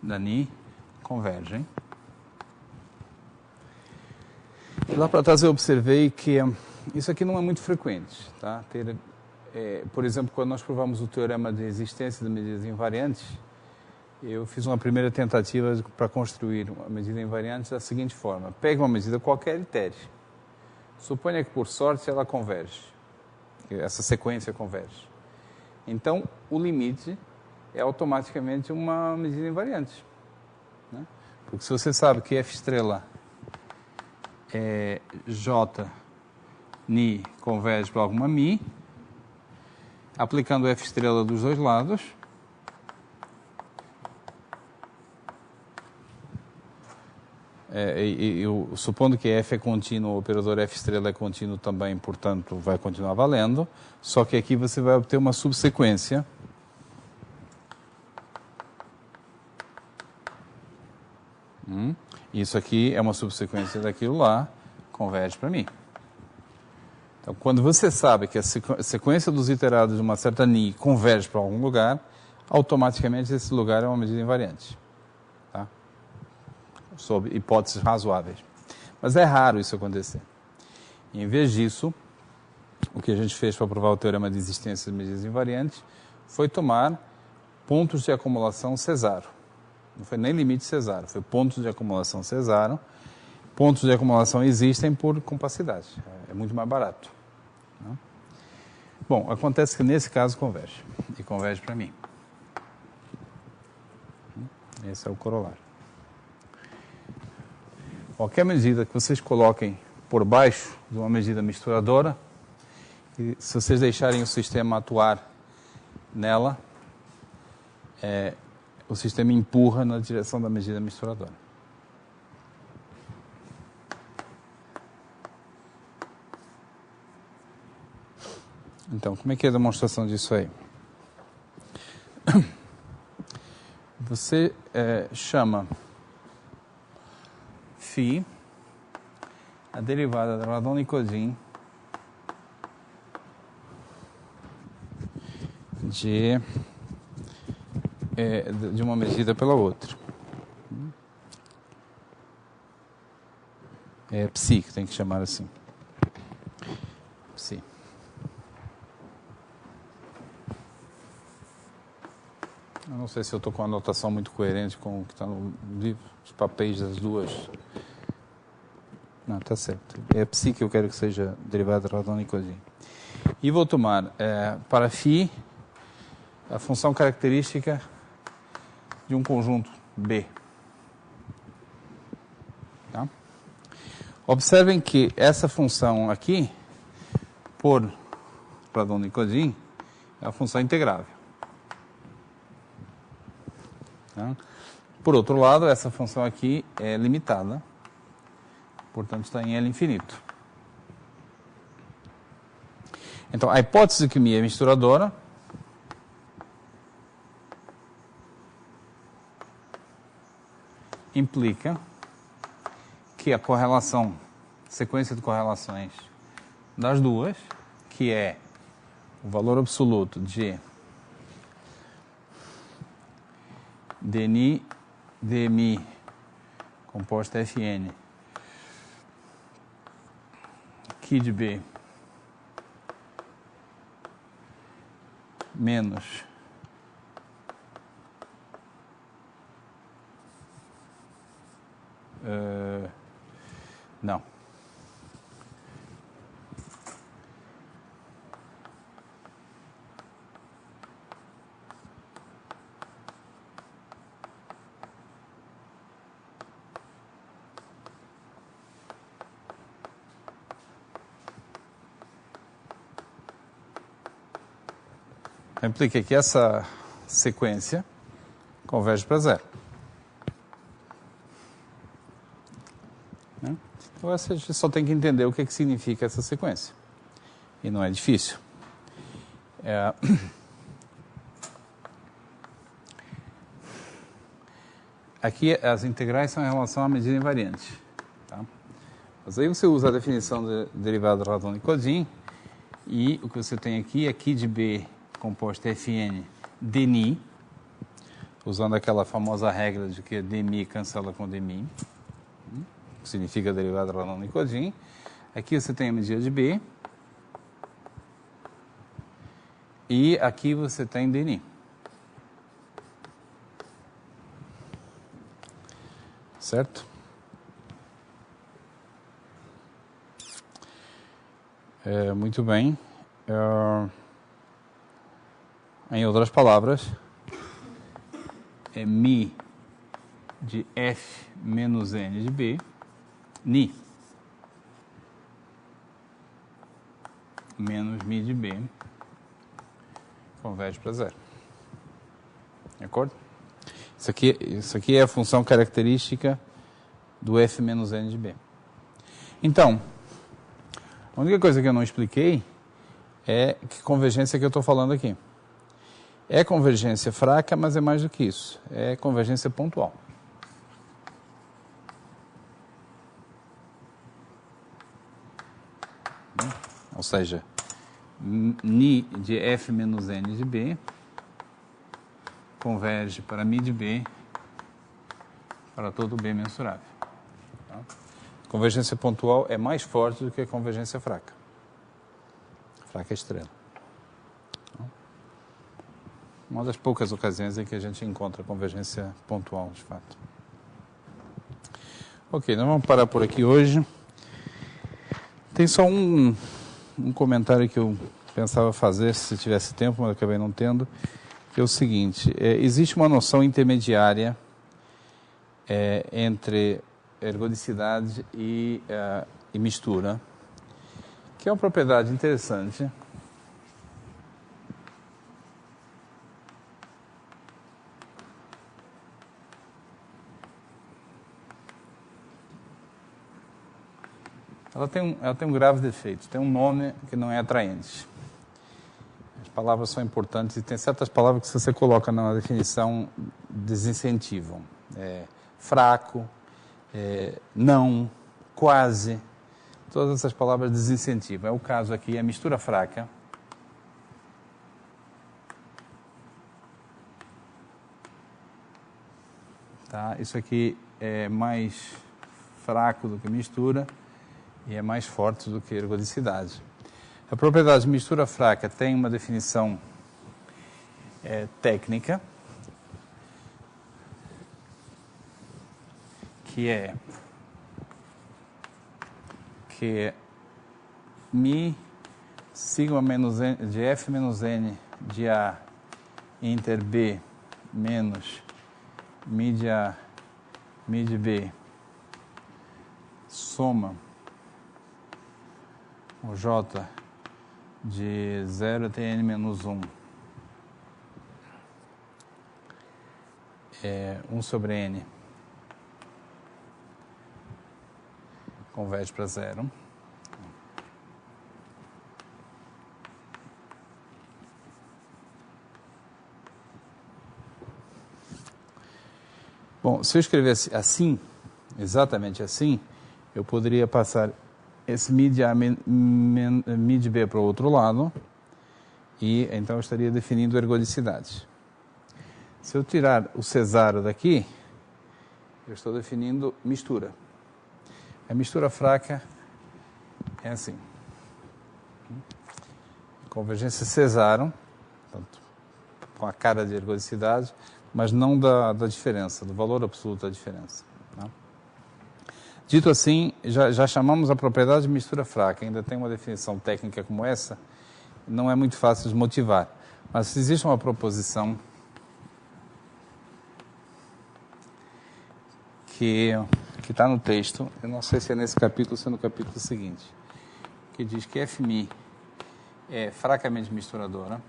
da Ni convergem. E lá para trás eu observei que isso aqui não é muito frequente, tá? Por exemplo, quando nós provamos o teorema de existência de medidas invariantes, eu fiz uma primeira tentativa para construir uma medida invariante da seguinte forma: pegue uma medida qualquer e itere. Suponha que, por sorte, ela converge. Essa sequência converge. Então, o limite é automaticamente uma medida invariante. Né? Porque se você sabe que F estrela é J, Ni converge para alguma Mi, aplicando F estrela dos dois lados, supondo que F é contínuo, o operador F estrela é contínuo também, portanto, vai continuar valendo, só que aqui você vai obter uma subsequência Isso aqui é uma subsequência daquilo lá, converge para mim. Então, quando você sabe que a sequência dos iterados de uma certa Ni converge para algum lugar, automaticamente esse lugar é uma medida invariante. Tá? Sob hipóteses razoáveis. Mas é raro isso acontecer. E, em vez disso, o que a gente fez para provar o teorema de existência de medidas invariantes foi tomar pontos de acumulação Cesaro. Não foi nem limite Cesaro, foi pontos de acumulação Cesaro. Pontos de acumulação existem por compacidade. É muito mais barato. Não? Bom, acontece que nesse caso converge. E converge para mim. Esse é o corolário. Qualquer medida que vocês coloquem por baixo de uma medida misturadora, e se vocês deixarem o sistema atuar nela, o sistema empurra na direção da medida misturadora. Então, como é que é a demonstração disso aí? Você chama φ a derivada da Radon-Nikodym de uma medida pela outra. É psi, que tem que chamar assim. Psi. Eu não sei se eu estou com a anotação muito coerente com o que está no livro, os papéis das duas. Não, está certo. É psi que eu quero que seja derivada de radon e codin. E vou tomar para φ a função característica de um conjunto B. Tá? Observem que essa função aqui, por radon e codin, é a função integrável. Tá? Por outro lado, essa função aqui é limitada, portanto está em L infinito. Então, a hipótese que me é misturadora implica que a correlação, sequência de correlações das duas, que é o valor absoluto de dni dmi composto Fn Q de B menos não. Implica que essa sequência converge para zero. Então, a gente só tem que entender o que significa essa sequência. E não é difícil. Aqui as integrais são em relação à medida invariante. Tá? Mas aí você usa a definição de derivada de radon e codin, e o que você tem aqui é Q de B composto Fn dni, usando aquela famosa regra de que dmi cancela com dmi, que significa derivada de radon e codin. Aqui você tem a medida de B, e aqui você tem dni. Certo? Muito bem. Em outras palavras, é mi de F menos N de B, ni, menos mi de B, converge para zero. De acordo? Isso aqui é a função característica do F menos N de B. Então, a única coisa que eu não expliquei é que convergência que eu estou falando aqui. É convergência fraca, mas é mais do que isso. É convergência pontual. Ou seja, ni de F menos N de B converge para mi de B para todo B mensurável. Tá? Convergência pontual é mais forte do que a convergência fraca. Fraca estrela. Uma das poucas ocasiões em que a gente encontra convergência pontual, de fato. Ok, nós vamos parar por aqui hoje. Tem só um comentário que eu pensava fazer, se tivesse tempo, mas acabei não tendo, que é o seguinte: existe uma noção intermediária entre ergodicidade e mistura, que é uma propriedade interessante. Ela tem um grave defeito, tem um nome que não é atraente. As palavras são importantes e tem certas palavras que, se você coloca na definição, desincentivam. Fraco, não, quase, todas essas palavras desincentivam. É o caso aqui, a mistura fraca. Tá? Isso aqui é mais fraco do que mistura e é mais forte do que ergodicidade. A propriedade de mistura fraca tem uma definição técnica, que é mi sigma menos n de f menos n de A inter B menos mi de A, mi de B, soma o J de 0 até n menos 1, 1 sobre n, converge para 0. Bom, se eu escrevesse assim, exatamente assim, eu poderia passar esse mi de A, mi de B para o outro lado, e então eu estaria definindo ergodicidade. Se eu tirar o cesaro daqui, eu estou definindo mistura. A mistura fraca é assim. Convergência cesaro, portanto, com a cara de ergodicidade, mas não da diferença, do valor absoluto da diferença. Tá? Dito assim, já chamamos a propriedade de mistura fraca, ainda tem uma definição técnica como essa, não é muito fácil de motivar. Mas se existe uma proposição que está no texto, eu não sei se é nesse capítulo ou se é no capítulo seguinte, que diz que Fmi é fracamente misturadora,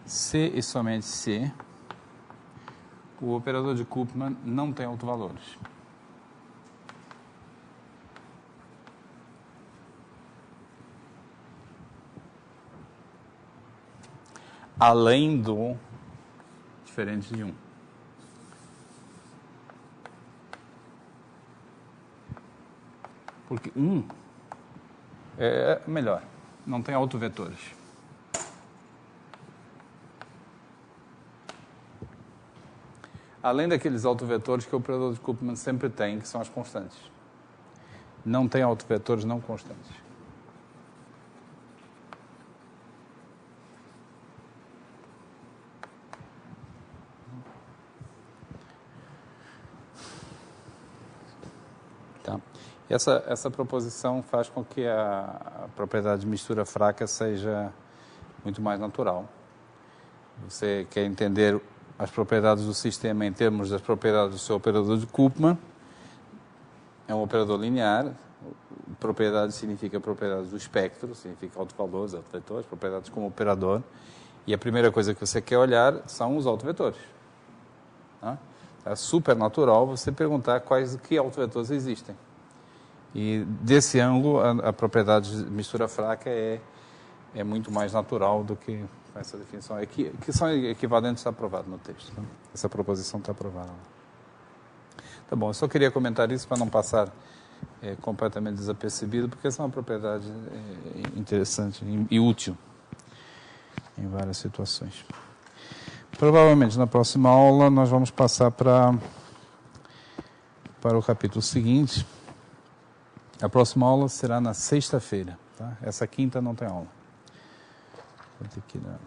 se e somente se o operador de Koopman não tem autovalores. Além do diferente de 1. Porque 1 é melhor, não tem autovetores. Além daqueles autovetores que o operador de Koopman sempre tem, que são as constantes. Não tem autovetores não constantes. Tá. Essa proposição faz com que a propriedade de mistura fraca seja muito mais natural. Você quer entender as propriedades do sistema em termos das propriedades do seu operador de Koopman. É um operador linear. Propriedade significa propriedades do espectro, significa autovalores, autovetores, propriedades como operador. E a primeira coisa que você quer olhar são os autovetores. Tá? É super natural você perguntar que autovetores existem. E desse ângulo, a propriedade de mistura fraca é muito mais natural do que essa definição, que são equivalentes, está aprovado no texto. Tá? Essa proposição está aprovada. Tá bom, eu só queria comentar isso para não passar completamente desapercebido, porque essa é uma propriedade interessante e útil em várias situações. Provavelmente na próxima aula nós vamos passar para o capítulo seguinte. A próxima aula será na sexta-feira. Tá? Essa quinta não tem aula. Vou ter que dar.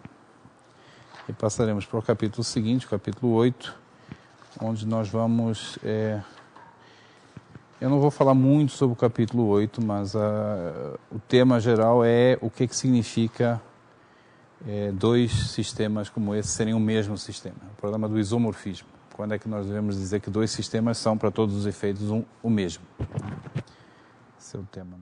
E passaremos para o capítulo seguinte, o capítulo 8, onde nós vamos... Eu não vou falar muito sobre o capítulo 8, mas o tema geral é o que significa dois sistemas como esse serem o mesmo sistema. O problema do isomorfismo. Quando é que nós devemos dizer que dois sistemas são, para todos os efeitos, o mesmo? Esse é o tema.